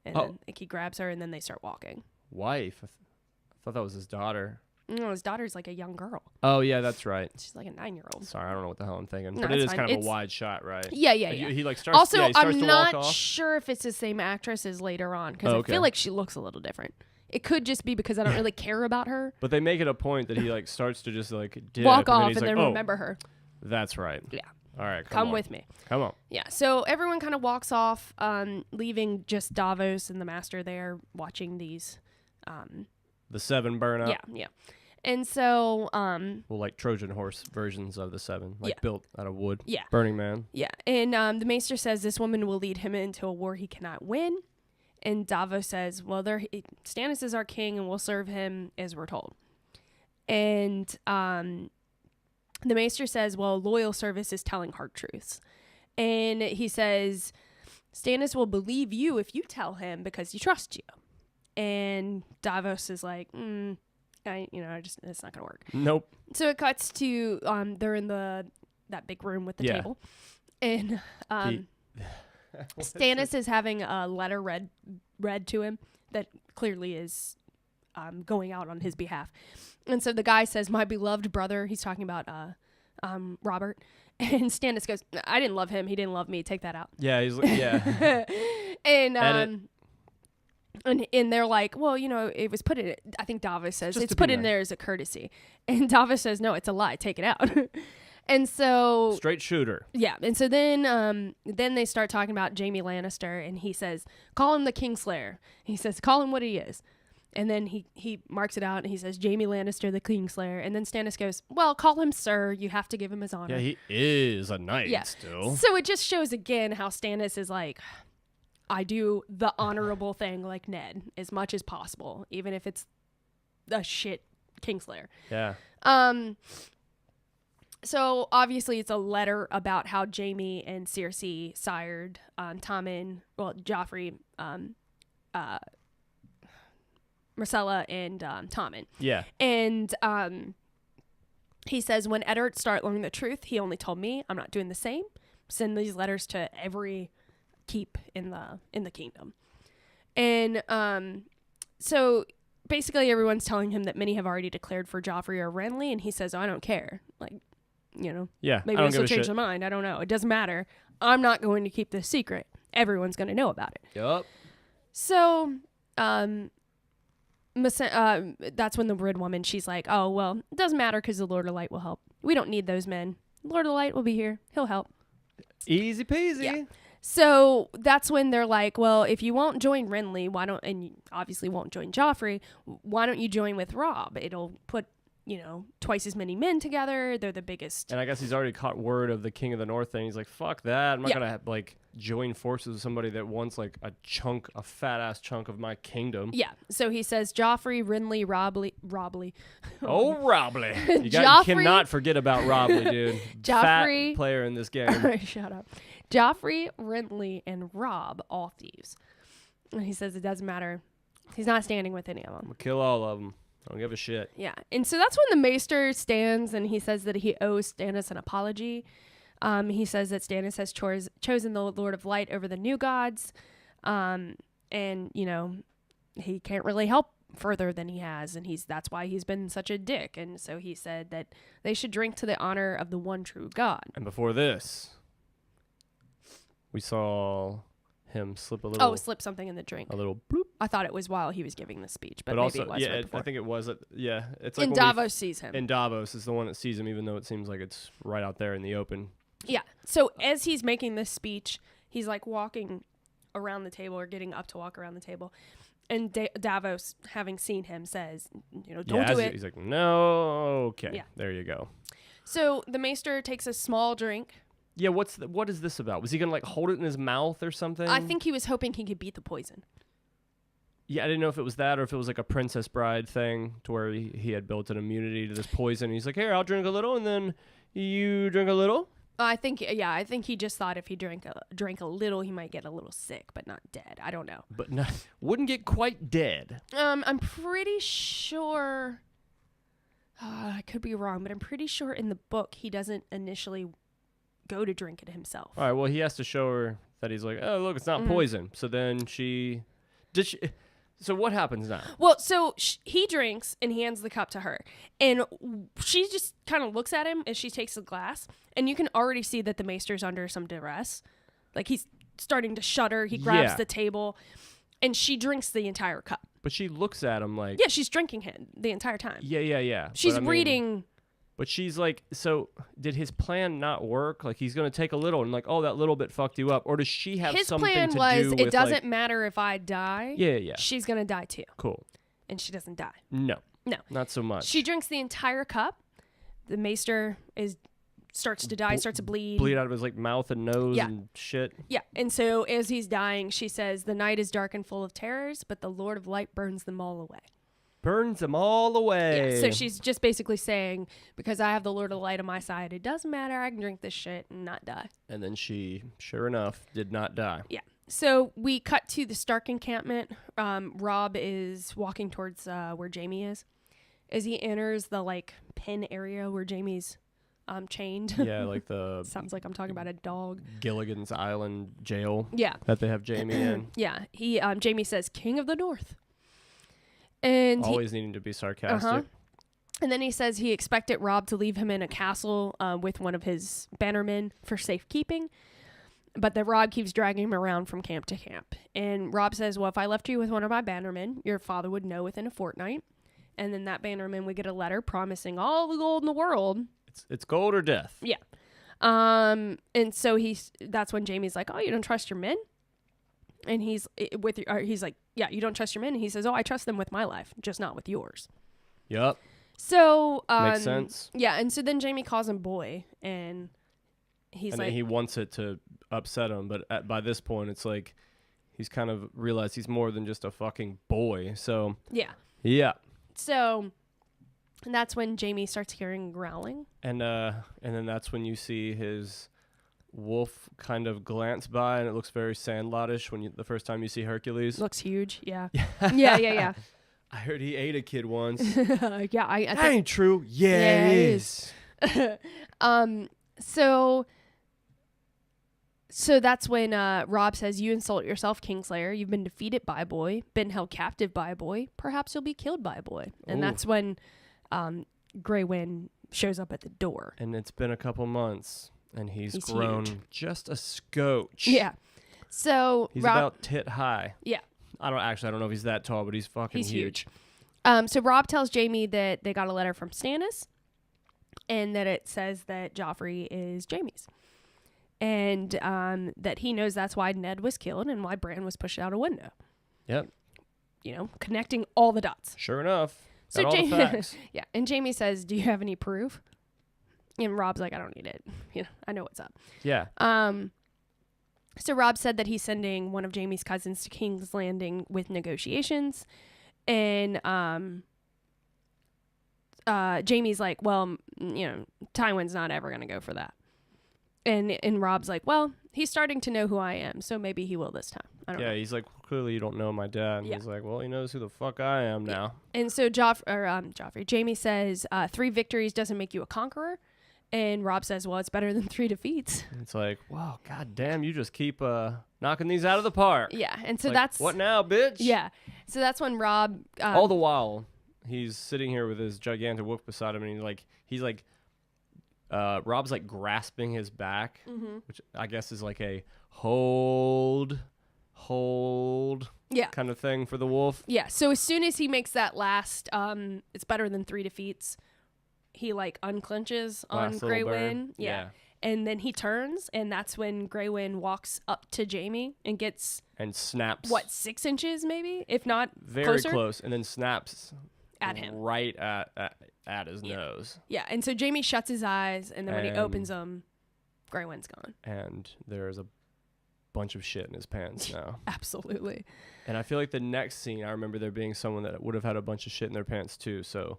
And then like, he grabs her and then they start walking. Wife? I thought that was his daughter. No, his daughter's like a young girl. Oh, yeah, that's right. She's like a 9-year-old. Sorry, I don't know what the hell I'm thinking. No, but it is fine. kind of a wide shot, right? Yeah. He like starts, also, starts I'm to not walk off. sure if it's the same actress as later on because okay. I feel like she looks a little different. It could just be because I don't really care about her. But they make it a point that he like starts to just like dip, walk off and like, then remember her. That's right. Yeah. All right, come with me. Come on. Yeah. So everyone kind of walks off, leaving just Davos and the master there watching these. The 7 burn up. Yeah. And so, well, like Trojan horse versions of the 7, like built out of wood. Yeah. Burning Man. Yeah. And the maester says this woman will lead him into a war he cannot win. And Davos says, well, Stannis is our king and we'll serve him as we're told. And the maester says, well, loyal service is telling hard truths. And he says, Stannis will believe you if you tell him because he trusts you. And Davos is like, it's not gonna work. Nope. So it cuts to they're in that big room with the table, and Stannis is having a letter read to him that clearly is going out on his behalf. And so the guy says, "My beloved brother," he's talking about Robert, and Stannis goes, "I didn't love him. He didn't love me. Take that out." Yeah, he's like, yeah. And they're like, well, it was put in. I think Davos says Just it's put in there as a courtesy, and Davos says, no, it's a lie. Take it out. And so straight shooter. Yeah, and so then they start talking about Jaime Lannister, and he says, call him the Kingslayer. He says, call him what he is. And then he marks it out, and he says, Jaime Lannister, the Kingslayer. And then Stannis goes, well, call him sir. You have to give him his honor. Yeah, he is a knight still. So it just shows again how Stannis is like, I do the honorable thing like Ned as much as possible, even if it's a shit Kingslayer. Yeah. So obviously it's a letter about how Jaime and Cersei sired Tommen, Joffrey, Myrcella and Tommen. Yeah. And he says, when Eddard started learning the truth, he only told me. I'm not doing the same. Send these letters to every keep in the kingdom. And so basically everyone's telling him that many have already declared for Joffrey or Renly, and he says, I don't care. Like, Yeah. maybe this will change their mind. I don't know. It doesn't matter. I'm not going to keep this secret. Everyone's going to know about it. Yup. So, that's when the Red Woman, she's like, oh, well, it doesn't matter because the Lord of Light will help. We don't need those men. Lord of Light will be here. He'll help. Easy peasy. Yeah. So that's when they're like, well, if you won't join Renly, and you obviously won't join Joffrey, why don't you join with Robb? It'll put, twice as many men together. They're the biggest. And I guess he's already caught word of the King of the North thing. He's like, fuck that. I'm not going to join forces with somebody that wants like a fat ass chunk of my kingdom. Yeah. So he says Joffrey, Renly, Robbly. Oh, Robbly. You cannot forget about Robbly, dude. Joffrey. Fat player in this game. Shut up. Joffrey, Renly, and Robb, all thieves. And he says it doesn't matter. He's not standing with any of them. We'll kill all of them. I don't give a shit. Yeah. And so that's when the Maester stands and he says that he owes Stannis an apology. He says that Stannis has chosen the Lord of Light over the new gods. And, he can't really help further than he has. And that's why he's been such a dick. And so he said that they should drink to the honor of the one true God. And before this, we saw him slip a little. Oh, slip something in the drink. A little bloop. I thought it was while he was giving the speech, but maybe also, it was yeah, right before. I think it was. Yeah, it's like and Davos sees him. And Davos is the one that sees him, even though it seems like it's right out there in the open. Yeah. So as he's making this speech, he's like walking around the table or getting up to walk around the table. And Davos, having seen him, says, don't do it. He's like, no, okay. Yeah. There you go. So the Maester takes a small drink. Yeah, what is this about? Was he going to hold it in his mouth or something? I think he was hoping he could beat the poison. Yeah, I didn't know if it was that or if it was like a Princess Bride thing to where he had built an immunity to this poison. He's like, here, I'll drink a little, and then you drink a little. I think he just thought if he drank a little, he might get a little sick, but not dead. I don't know. But wouldn't get quite dead. I'm pretty sure. I could be wrong, but I'm pretty sure in the book he doesn't initially go to drink it himself. All right. Well, he has to show her that he's like, oh, look, it's not poison. So then So what happens now? Well, so he drinks and he hands the cup to her, and she just kind of looks at him as she takes the glass, and you can already see that the Maester's under some duress, like he's starting to shudder. He grabs the table, and she drinks the entire cup. But she looks at him like, yeah, she's drinking him the entire time. Yeah. She's reading. But she's like, so did his plan not work? Like he's gonna take a little and like, oh, that little bit fucked you up, or does she have something to do with? His plan was, it doesn't matter if I die. Yeah. She's gonna die too. Cool. And she doesn't die. No, not so much. She drinks the entire cup. The Maester starts to die, starts to bleed out of his like mouth and nose and shit. Yeah, and so as he's dying, she says, "The night is dark and full of terrors, but the Lord of Light burns them all away." Burns them all away. Yeah, so she's just basically saying, because I have the Lord of Light on my side, it doesn't matter. I can drink this shit and not die. And then she, sure enough, did not die. Yeah. So we cut to the Stark encampment. Robb is walking towards where Jaime is. As he enters the like pen area where Jaime's chained. Yeah, like the sounds like I'm talking about a dog. Gilligan's Island jail. Yeah. That they have Jaime in. Yeah. He Jaime says, "King of the North." And always needing to be sarcastic. Uh-huh. And then he says he expected Robb to leave him in a castle with one of his bannermen for safekeeping, but that Robb keeps dragging him around from camp to camp. And Robb says, well, if I left you with one of my bannermen, your father would know within a fortnight. And then that bannerman would get a letter promising all the gold in the world. It's gold or death. Yeah. And so that's when Jaime's like, oh, you don't trust your men? And he's like, yeah, you don't trust your men? And he says, oh, I trust them with my life, just not with yours. Yep. So makes sense. Yeah, and so then Jaime calls him boy, and he's like, he wants it to upset him, but by this point, it's like he's kind of realized he's more than just a fucking boy. So yeah. So that's when Jaime starts hearing growling, and then that's when you see his wolf kind of glance by, and it looks very Sandlot-ish when the first time you see Hercules. Looks huge. Yeah. Yeah. I heard he ate a kid once. Yeah, I That think ain't true. Yeah, Yeah, it it is. So that's when Rob says, "You insult yourself, Kingslayer. You've been defeated by a boy, been held captive by a boy. Perhaps you'll be killed by a boy." And Ooh. that's when Grey Wind shows up at the door. And it's been a couple months, and he's He's grown huge. just a scotch. Yeah. So He's Rob, about tit high. Yeah. I don't know if he's that tall, but he's fucking he's huge. huge. So Rob tells Jaime that they got a letter from Stannis, and that it says that Joffrey is Jaime's. And that he knows that's why Ned was killed and why Bran was pushed out a window. Yep. You know, connecting all the dots. Sure enough. So Got all the facts. Yeah, and Jaime says, "Do you have any proof?" And Rob's like, "I don't need it. You know, I know what's up." Yeah. So Rob said that he's sending one of Jaime's cousins to King's Landing with negotiations, and Jaime's like, "Well, you know, Tywin's not ever gonna go for that." And Rob's like, "Well, he's starting to know who I am, so maybe he will this time. I don't know." Yeah, he's like, clearly you don't know my dad. And Yeah. he's like, well, he knows who the fuck I am now. And so Jaime says, 3 victories doesn't make you a conqueror. And Rob says, well, it's better than 3 defeats. And it's like, wow, goddamn, you just keep knocking these out of the park. Yeah. And so Like, that's what now, bitch? Yeah. So that's when Rob All the while, he's sitting here with his gigantic wolf beside him, and he's like, Rob's like grasping his back, which I guess is like a hold yeah. kind of thing for the wolf. Yeah. So as soon as he makes that last it's better than 3 defeats, he like unclenches on Last little Grey burn. Wind. Yeah. And then he turns, and that's when Grey Wind walks up to Jaime and gets And snaps. 6 inches maybe, if not Very closer close, and then snaps at him. right at his nose. Yeah. And so Jaime shuts his eyes, and then when he And- opens them, Grey Wind's gone. And there's a bunch of shit in his pants now. Absolutely. And I feel like the next scene, I remember there being someone that would have had a bunch of shit in their pants too. So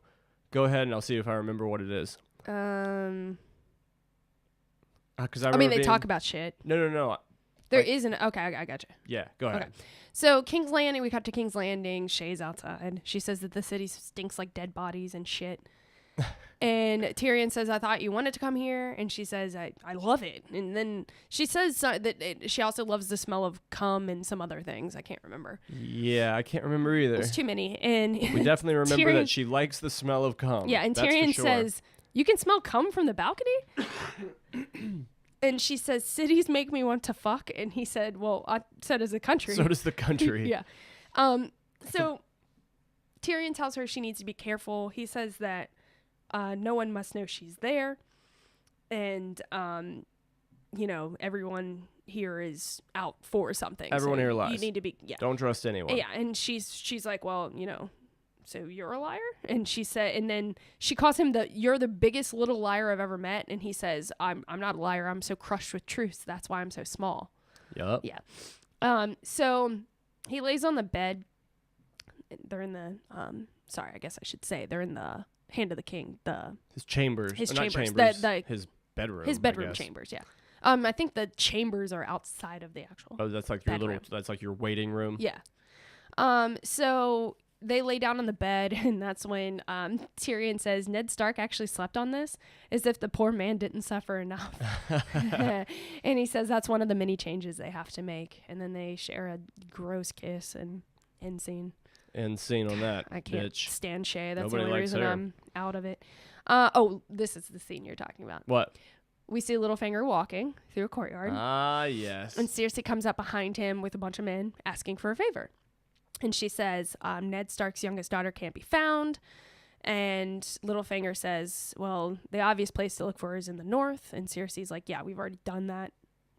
go ahead and I'll see if I remember what it is. Because I mean, they talk about shit. No. There Like- isn't. Okay, I gotcha. Yeah, go ahead. Okay. So King's Landing, we cut to King's Landing. Shay's outside. She says that the city stinks like dead bodies and shit. And Tyrion says, "I thought you wanted to come here." And she says, I love it. And then she says she also loves the smell of cum and some other things. I can't remember. Yeah, I can't remember either. There's too many. And We definitely remember Tyrion- that she likes the smell of cum. yeah, and That's for Tyrion sure. says, "You can smell cum from the balcony?" And she says, "Cities make me want to fuck." And he said, "Well, I said as a country." So does the country. Yeah. So Tyrion tells her she needs to be careful. He says that no one must know she's there. And, you know, everyone here is out for something. Everyone so here lies. You need to be, yeah. Don't trust anyone. Yeah. And she's like, well, you know, so you're a liar? And she said, and then she calls him you're the biggest little liar I've ever met. And he says, I'm not a liar. I'm so crushed with truth. That's why I'm so small. Yup. Yeah. So he lays on the bed. They're in the, sorry, I guess I should say they're in the Hand of the King, His chambers. his Not chambers, chambers. His bedroom. his I bedroom guess. chambers. Yeah. I think the chambers are outside of the actual. Oh, that's like your bedroom. that's like your waiting room. Yeah. So they lay down on the bed, and that's when Tyrion says Ned Stark actually slept on this, as if the poor man didn't suffer enough. And he says that's one of the many changes they have to make, and then they share a gross kiss and end scene. And scene on that. I can't bitch. stand Shay. That's Nobody the only likes reason her. I'm out of it. This is the scene you're talking about. What? We see Littlefinger walking through a courtyard. Ah, yes. And Cersei comes up behind him with a bunch of men asking for a favor. And she says, Ned Stark's youngest daughter can't be found. And Littlefinger says, well, the obvious place to look for her is in the north. And Cersei's like, yeah, we've already done that.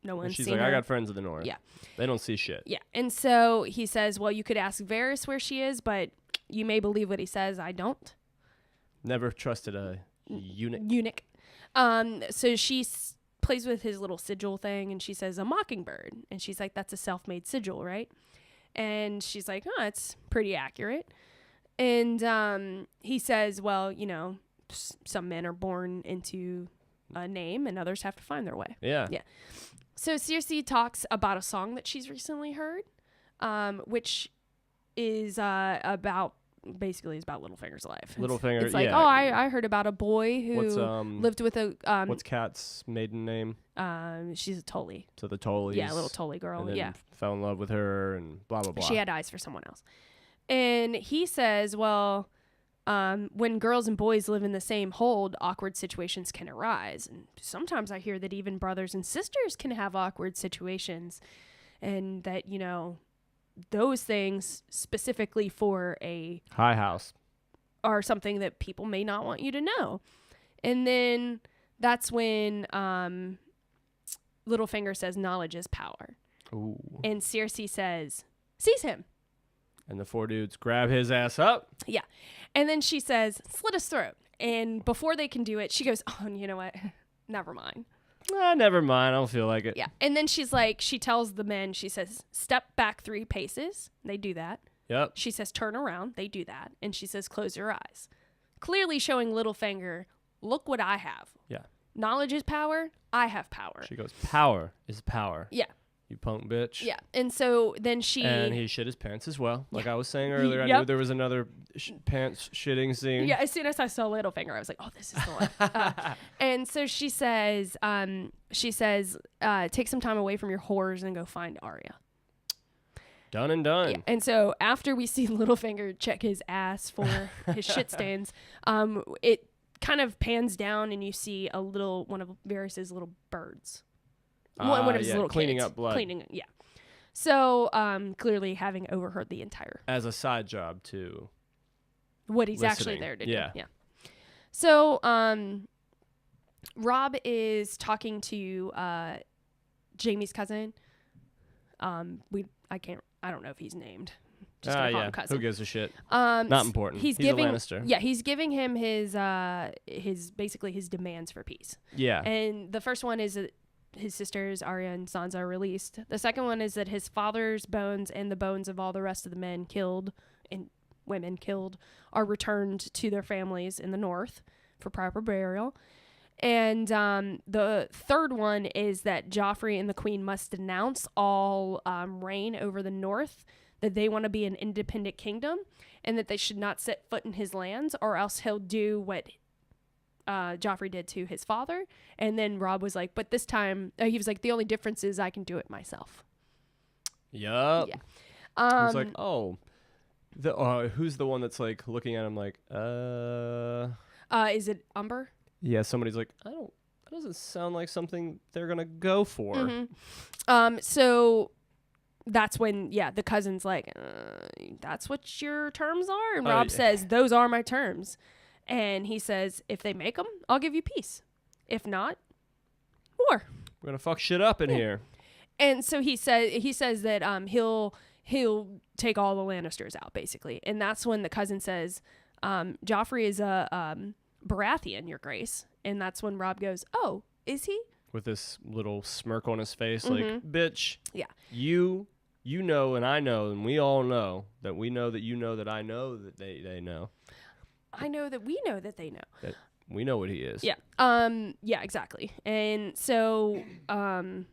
No And one's she's seen like, her. I got friends in the north. Yeah. They don't see shit. Yeah. And so he says, well, you could ask Varys where she is, but you may believe what he says. I don't. Never trusted a eunuch. So she plays with his little sigil thing, and she says a mockingbird, and she's like, that's a self-made sigil, right? And she's like, oh, it's pretty accurate. And he says, well, you know, some men are born into a name and others have to find their way. Yeah. Yeah. So Cersei talks about a song that she's recently heard, which is about basically is about Littlefinger's life. Littlefinger, It's like, yeah. oh, I heard about a boy who What's lived with a what's Kat's maiden name? she's a Tully. So the Tullys. Yeah, a little Tully girl. And then Yeah. fell in love with her and blah blah blah. She had eyes for someone else. And he says, well, when girls and boys live in the same hold, awkward situations can arise. And sometimes I hear that even brothers and sisters can have awkward situations. And that, you know, those things specifically for a High house. are something that people may not want you to know. And then that's when Littlefinger says knowledge is power. Ooh. And Cersei says, seize him. And the 4 dudes grab his ass up. Yeah. And then she says, slit his throat. And before they can do it, she goes, oh, you know what? Never mind. Never mind. I don't feel like it. Yeah. And then she's like, she tells the men, she says, step back 3 paces. They do that. Yep. She says, turn around. They do that. And she says, close your eyes. Clearly showing Littlefinger, look what I have. Yeah. Knowledge is power. I have power. She goes, power is power. Yeah. You punk bitch. Yeah. And so then she... And he shit his pants as well. Like I was saying earlier, I Yep. knew there was another pants shitting scene. Yeah, as soon as I saw Littlefinger, I was like, oh, this is the one. And so she says, take some time away from your whores and go find Arya. Done and done. Yeah. And so after we see Littlefinger check his ass for his shit stains, it kind of pans down and you see one of Varys's little birds. One of his little cleaning kids. up blood. Yeah. So clearly having overheard the entire... As a side job to what he's actually listening. there to do. Yeah. Yeah. So Robb is talking to Jaime's cousin. I don't know if he's named. Just gonna call him cousin. Who gives a shit? Not Not important. He's giving a Lannister. Yeah, he's giving him his basically his demands for peace. Yeah. And the first one is that his sisters Arya and Sansa are released. The second one is that his father's bones and the bones of all the rest of the men killed and women killed are returned to their families in the north for proper burial. And the third one is that Joffrey and the Queen must denounce all reign over the north, that they want to be an independent kingdom, and that they should not set foot in his lands, or else he'll do what Joffrey did to his father. And then Robb was like, but this time, he was like, the only difference is I can do it myself. Yup. Yeah. It's like, oh, who's the one that's like looking at him like, Is it Umber? Yeah, somebody's like, that doesn't sound like something they're gonna go for. Mm-hmm. So that's when, the cousin's like, that's what your terms are? And Robb says, those are my terms. And he says, if they make them, I'll give you peace. If not, war. We're gonna fuck shit up in here. And so he says that he'll take all the Lannisters out, basically. And that's when the cousin says, Joffrey is a Baratheon, your grace. And that's when Robb goes, oh, is he? With this little smirk on his face, Mm-hmm. like, bitch. Yeah. You know, and I know, and we all know that we know that you know that I know that they know. I know that we know that they know. That we know what he is. Yeah. Yeah, exactly. And so that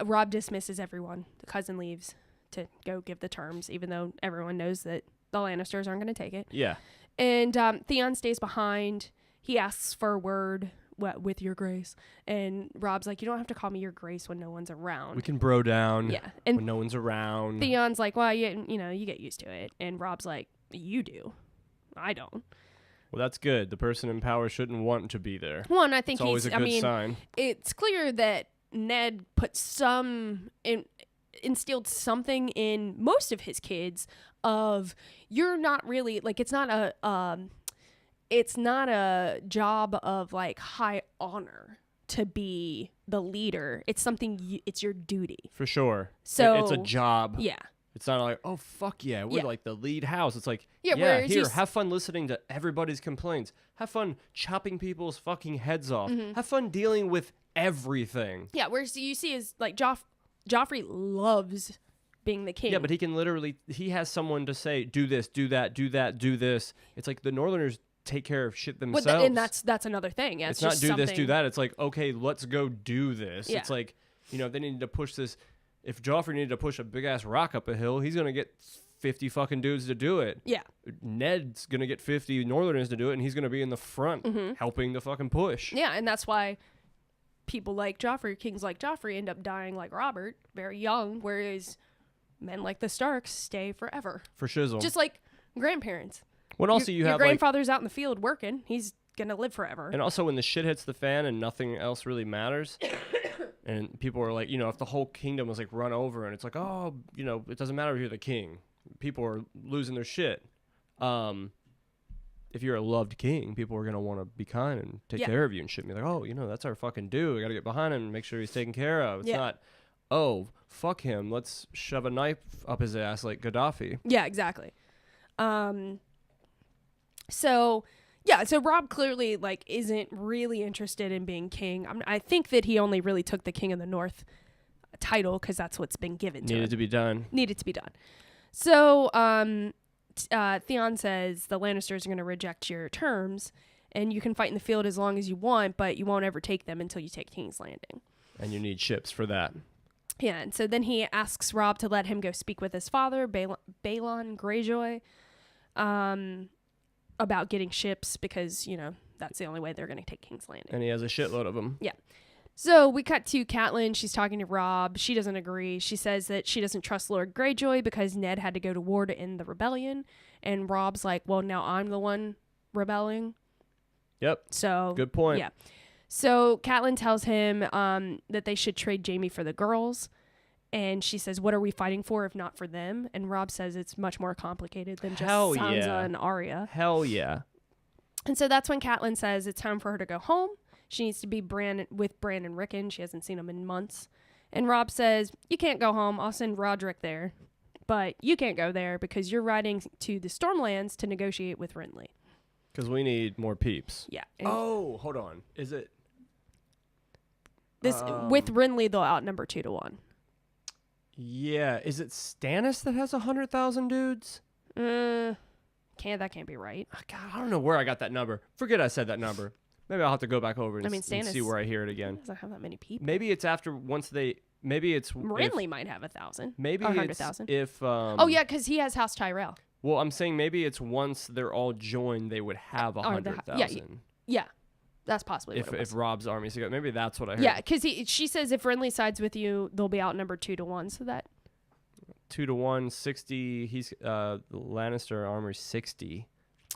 Robb dismisses everyone. The cousin leaves to go give the terms, even though everyone knows that the Lannisters aren't going to take it. Yeah. And Theon stays behind. He asks for a word with your grace. And Robb's like, you don't have to call me your grace when no one's around. We can bro down. Yeah. And when no one's around. Theon's like, well, you get used to it. And Robb's like, you do. I don't. Well, that's good. The person in power shouldn't want to be there. One, I think it's always a good sign. It's clear that Ned instilled something in most of his kids of, you're not really, like, it's not a job of like high honor to be the leader. It's something it's your duty. For sure. So it's a job. Yeah. It's not like, oh, fuck yeah, we're like the lead house. It's like, here, have fun listening to everybody's complaints. Have fun chopping people's fucking heads off. Mm-hmm. Have fun dealing with everything. Yeah, whereas you see is like Joffrey loves being the king. Yeah, but he has someone to say, do this, do that, do that, do this. It's like the Northerners take care of shit themselves. And that's another thing. Yeah, it's not do this, do that. It's like, okay, let's go do this. Yeah. It's like, if they needed to push this, if Joffrey needed to push a big ass rock up a hill, he's gonna get 50 fucking dudes to do it. Yeah. Ned's gonna get 50 Northerners to do it, and he's gonna be in the front helping to fucking push. Yeah, and that's why people like Joffrey, kings like Joffrey, end up dying like Robert, very young, whereas men like the Starks stay forever. For shizzle. Just like grandparents. When also your you have grandfather's out in the field working, he's gonna live forever. and also when the shit hits the fan and nothing else really matters, and people are like, if the whole kingdom was like run over, and it's like, oh, it doesn't matter if you're the king. People are losing their shit. If you're a loved king, people are gonna want to be kind and take care of you and shit. And be like, oh, that's our fucking dude. We gotta get behind him and make sure he's taken care of. It's not, oh, fuck him. Let's shove a knife up his ass like Gaddafi. Yeah, exactly. So Rob clearly like isn't really interested in being king. I think that he only really took the King of the North title because that's what's been given to him. Needed to be done. So Theon says the Lannisters are going to reject your terms, and you can fight in the field as long as you want, but you won't ever take them until you take King's Landing. And you need ships for that. Yeah, and so then he asks Robb to let him go speak with his father, Balon Greyjoy, about getting ships because, that's the only way they're going to take King's Landing. And he has a shitload of them. Yeah. So we cut to Catelyn. She's talking to Robb. She doesn't agree. She says that she doesn't trust Lord Greyjoy because Ned had to go to war to end the rebellion. And Robb's like, well, now I'm the one rebelling. Yep. So good point. Yeah. So Catelyn tells him that they should trade Jaime for the girls. And she says, what are we fighting for if not for them? And Robb says it's much more complicated than just Sansa and Arya. Hell yeah. And so that's when Catelyn says it's time for her to go home. She needs to be with Bran and Rickon. She hasn't seen him in months. And Robb says, you can't go home. I'll send Roderick there. But you can't go there because you're riding to the Stormlands to negotiate with Renly. Because we need more peeps. Yeah. Oh, hold on. Is it? With Renly, they'll outnumber 2-1. Yeah. Is it Stannis that has 100,000 dudes? That can't be right. God, I don't know where I got that number. Forget I said that number. Maybe I'll have to go back over and Stannis see where I hear it again. Doesn't have that many people. Maybe it's maybe it's Renly might have 1,000. Maybe 100,000. If oh yeah, because he has House Tyrell. Well, I'm saying maybe it's once they're all joined, they would have 100,000. Yeah, that's possibly what it was. If Robb's army's together, maybe that's what I heard. Yeah, because she says if Renly sides with you, they'll be outnumbered 2-1. So that 2-1, 60. He's Lannister army 60.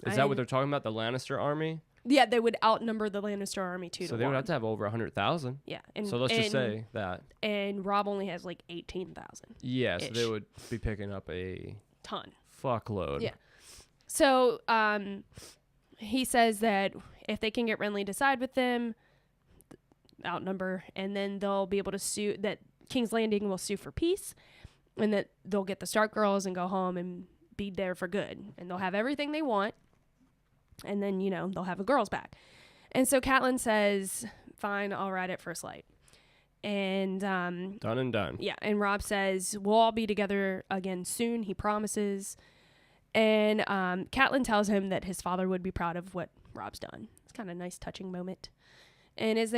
Is that what they're talking about? The Lannister army? Yeah, they would outnumber the Lannister army 2-1. So they would have to have over 100,000. Yeah. So let's just say that. And Robb only has like 18,000. Yeah, so they would be picking up a ton. Fuckload. Yeah. So he says that if they can get Renly to side with them, outnumber, and then they'll be able to sue, that King's Landing will sue for peace, and that they'll get the Stark girls and go home and be there for good. And they'll have everything they want. And then, they'll have the girls back. And so Catelyn says, fine, I'll ride at first light. And done and done. Yeah, and Robb says, we'll all be together again soon, he promises. And Catelyn tells him that his father would be proud of what Robb's done. It's kind of a nice, touching moment. And as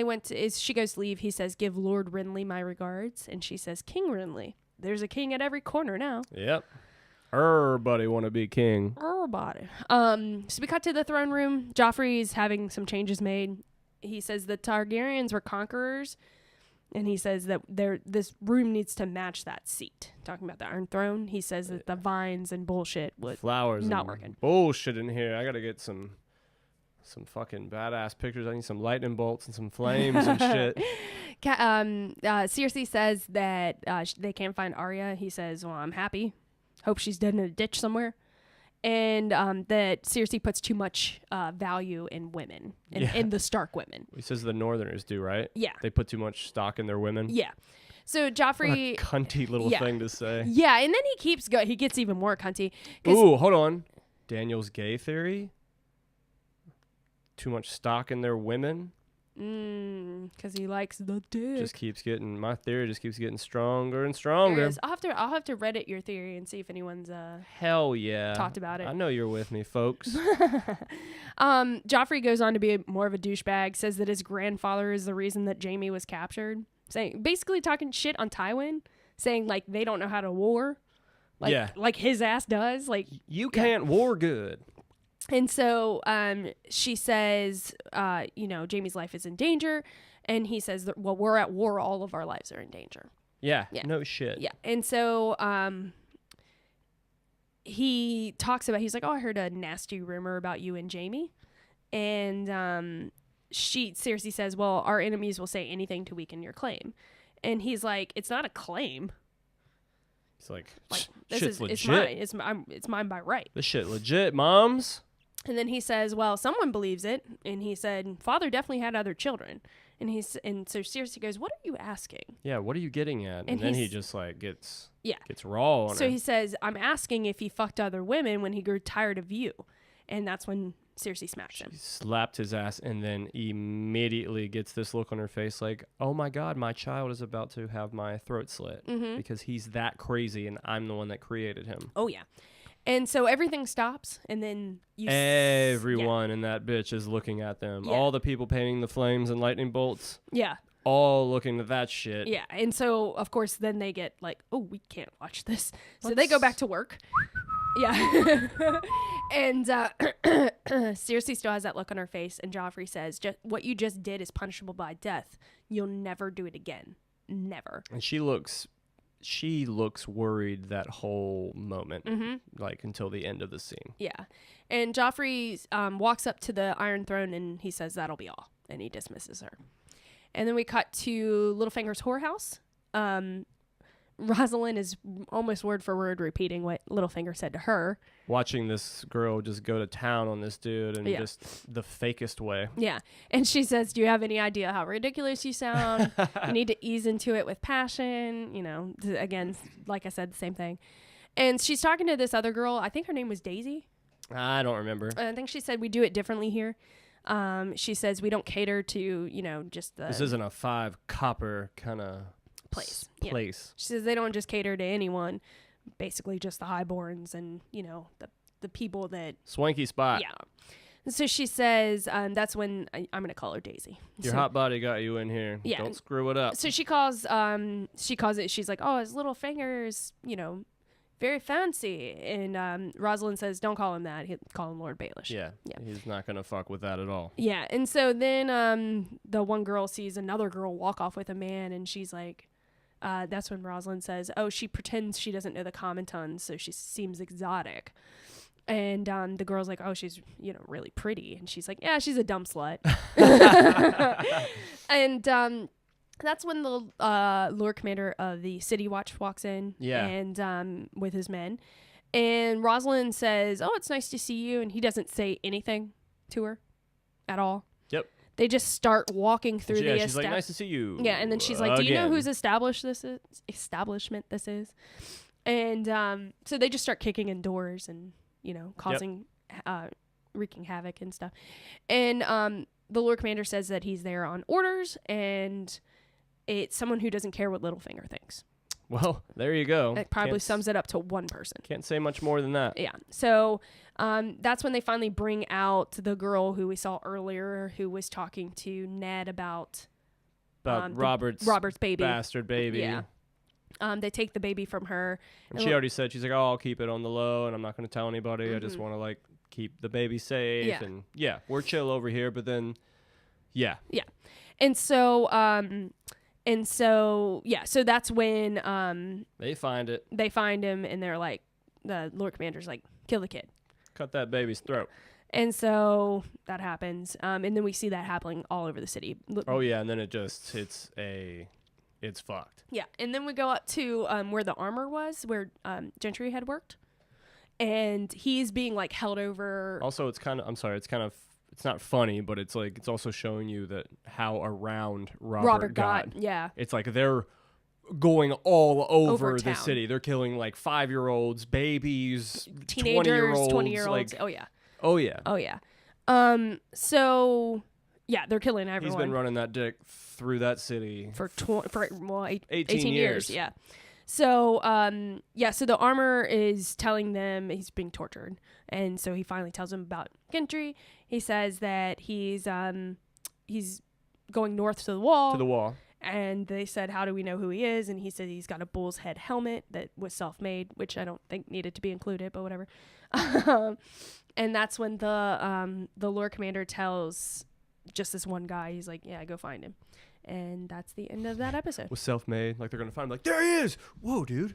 she goes to leave, he says, give Lord Renly my regards. And she says, King Renly. There's a king at every corner now. Yep. Everybody want to be king. Everybody. So we cut to the throne room. Joffrey's having some changes made. He says the Targaryens were conquerors, and he says that this room needs to match that seat. Talking about the Iron Throne, he says that the vines and bullshit would flowers not and working. Bullshit in here. I gotta get some fucking badass pictures. I need some lightning bolts and some flames and shit. Cersei says that they can't find Arya. He says, well, I'm happy. Hope she's dead in a ditch somewhere. And that Cersei puts too much value in women, in the Stark women. He says the Northerners do, right? Yeah. They put too much stock in their women. Yeah. So Joffrey... What a cunty little thing to say. Yeah, and then he keeps going. He gets even more cunty. Ooh, hold on. Daniel's gay theory? Too much stock in their women? Because he likes the dick. My theory just keeps getting stronger and stronger. I'll have to Reddit your theory and see if anyone's hell yeah talked about it. I know you're with me, folks. Joffrey goes on to be more of a douchebag, says that his grandfather is the reason that Jaime was captured, basically talking shit on Tywin, saying like they don't know how to war, like his ass does. Like, you can't war good. and so she says, Jamie's life is in danger, and he says that, well, we're at war. All of our lives are in danger. Yeah. Yeah. No shit. Yeah, and so he talks about, he's like, oh, I heard a nasty rumor about you and Jamie, and Cersei says, well, our enemies will say anything to weaken your claim, and he's like, it's not a claim. It's like this shit's is legit. it's mine. It's mine by right. This shit legit, moms. And then he says, well, someone believes it. And he said, father definitely had other children. And so Cersei goes, what are you asking? Yeah, what are you getting at? And then he just like gets raw on So her. he says, I'm asking if he fucked other women when he grew tired of you. And that's when Cersei smacks him. He slapped his ass and then immediately gets this look on her face like, oh my God, my child is about to have my throat slit because he's that crazy and I'm the one that created him. Oh, yeah. And so everything stops, and then Everyone in that bitch is looking at them. Yeah. All the people painting the flames and lightning bolts, Yeah. all looking at that shit. Yeah. And so, of course, then they get like, oh, we can't watch this. So they go back to work. Yeah. And Cersei still has that look on her face, and Joffrey says, what you just did is punishable by death. You'll never do it again. Never. And she looks worried that whole moment, like until the end of the scene. Yeah. And Joffrey walks up to the Iron Throne, and he says, that'll be all. And he dismisses her. And then we cut to Littlefinger's whorehouse. Rosalind is almost word for word repeating what Littlefinger said to her. Watching this girl just go to town on this dude in just the fakest way. Yeah. And she says, do you have any idea how ridiculous you sound? You need to ease into it with passion. Again, like I said, the same thing. And she's talking to this other girl. I think her name was Daisy. I don't remember. I think she said, we do it differently here. She says, we don't cater to, just the... This isn't a 5 copper kind of place. She says they don't just cater to anyone, basically just the highborns and the people that swanky spot. Yeah. And so she says that's when I'm gonna call her Daisy. Your hot body got you in here. Yeah. Don't screw it up. So she calls it. She's like, oh, his little fingers, very fancy. And Rosalind says, don't call him that. Call him Lord Baelish. Yeah. He's not gonna fuck with that at all. Yeah. And so then the one girl sees another girl walk off with a man, and she's like. That's when Rosalind says, oh, she pretends she doesn't know the common tongues, so she seems exotic. And the girl's like, oh, she's, really pretty. And she's like, yeah, she's a dumb slut. And that's when the Lord Commander of the City Watch walks in. Yeah. And with his men. And Rosalind says, oh, it's nice to see you. And he doesn't say anything to her at all. Yep. They just start walking through the she's like, nice to see you. Yeah, and then she's like, do you know whose establishment this is? And so they just start kicking in doors and, causing, wreaking havoc and stuff. And the Lord Commander says that he's there on orders, and it's someone who doesn't care what Littlefinger thinks. Well, there you go. That probably sums it up to one person. Can't say much more than that. Yeah. So that's when they finally bring out the girl who we saw earlier, who was talking to Ned about Robert's baby. Bastard baby. Yeah. They take the baby from her. And she already said, she's like, oh, I'll keep it on the low, and I'm not going to tell anybody. I just want to, keep the baby safe. Yeah. And, we're chill over here, but then, yeah. Yeah. And so... so that's when they find it. They find him, and they're like, the Lord Commander's like, kill the kid. Cut that baby's throat. And so that happens. And then we see that happening all over the city. Oh, yeah, and then it's fucked. Yeah, and then we go up to where the armor was, where Gentry had worked. And he's being, held over. Also, it's not funny, but it's also showing you that how around Robert got. Yeah. It's like they're going all over the town. city. They're killing 5-year-olds, babies, teenagers, 20-year-olds. 20-year-olds. Oh yeah. Oh yeah. Oh yeah. So yeah, they're killing everyone. He's been running that dick through that city for 18 years. Yeah. So so the armor is telling them he's being tortured, and so he finally tells them about Gendry. He says that he's going north to the wall. And they said, how do we know who he is? And he said he's got a bull's head helmet that was self-made, which I don't think needed to be included, but whatever. And that's when the Lord Commander tells just this one guy, he's like, yeah, go find him. And that's the end of that episode. Was self-made. Like, they're going to find him. Like, there he is. Whoa, dude.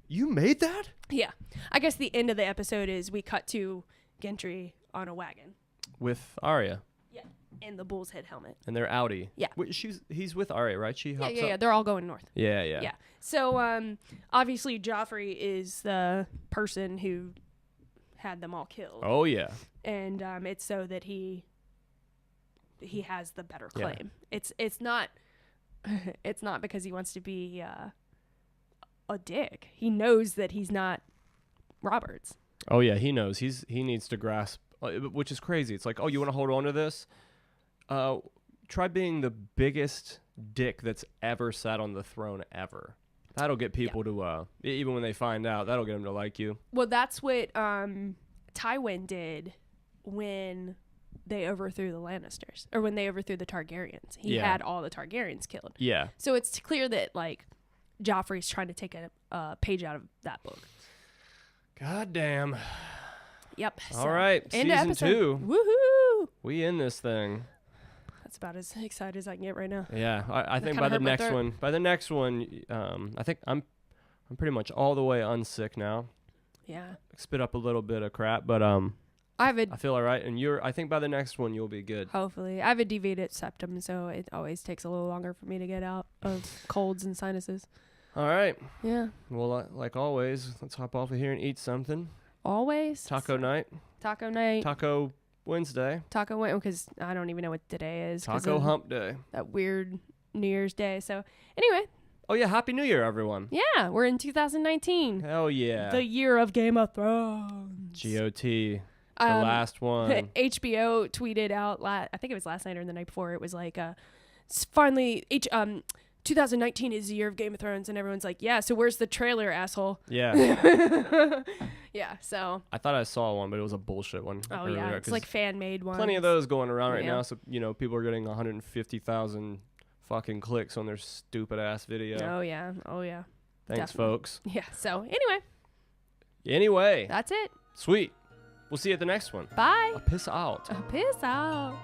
You made that? Yeah. I guess the end of the episode is we cut to Gendry on a wagon. With Arya. Yeah. And the bull's head helmet. And they're Audi. Yeah. Wait, he's with Arya, right? She hops Yeah. up? They're all going north. Yeah. Yeah. So, obviously, Joffrey is the person who had them all killed. Oh, yeah. And it's so that he has the better Yeah. claim. It's not it's not because he wants to be a dick. He knows that he's not Roberts. Oh, yeah. He knows. He needs to grasp, which is crazy. It's like, oh, you want to hold on to this? Try being the biggest dick that's ever sat on the throne ever. That'll get people to, even when they find out, that'll get them to like you. Well, that's what Tywin did when they overthrew the Lannisters, or when they overthrew the Targaryens. He had all the Targaryens killed. Yeah. So it's clear that, like, Joffrey's trying to take a page out of that book. God damn. Yep. All right. End of Season episode. 2. Woohoo! We in this thing. That's about as excited as I can get right now. Yeah. I think kinda by the hurt my next throat. one, I think I'm pretty much all the way unsick now. Yeah. Spit up a little bit of crap, but I feel all right. And I think by the next one you'll be good. hopefully, I have a deviated septum, so it always takes a little longer for me to get out of colds and sinuses. All right. Yeah. Well, like always, let's hop off of here and eat something. Always. Taco night. Taco night. Taco Wednesday. Taco went because I don't even know what today is. 'Cause Taco of hump day. that weird New Year's Day. So anyway, Oh, yeah. Happy New Year, everyone. yeah, we're in 2019. Hell yeah. The year of Game of Thrones. GOT. The last one. HBO tweeted out, I think it was last night or the night before, it was like, finally, 2019 is the year of Game of Thrones, and everyone's like, yeah, so where's the trailer, asshole? Yeah. Yeah, so. I thought I saw one, but it was a bullshit one. Oh, earlier, yeah, it's 'cause like fan-made ones. plenty of those going around right Yeah. now, so, people are getting 150,000 fucking clicks on their stupid-ass video. Oh, yeah. Oh, yeah. Thanks, definitely. folks. Yeah, so anyway, Anyway, that's it. sweet. We'll see you at the next one. Bye. Peace out. Peace out.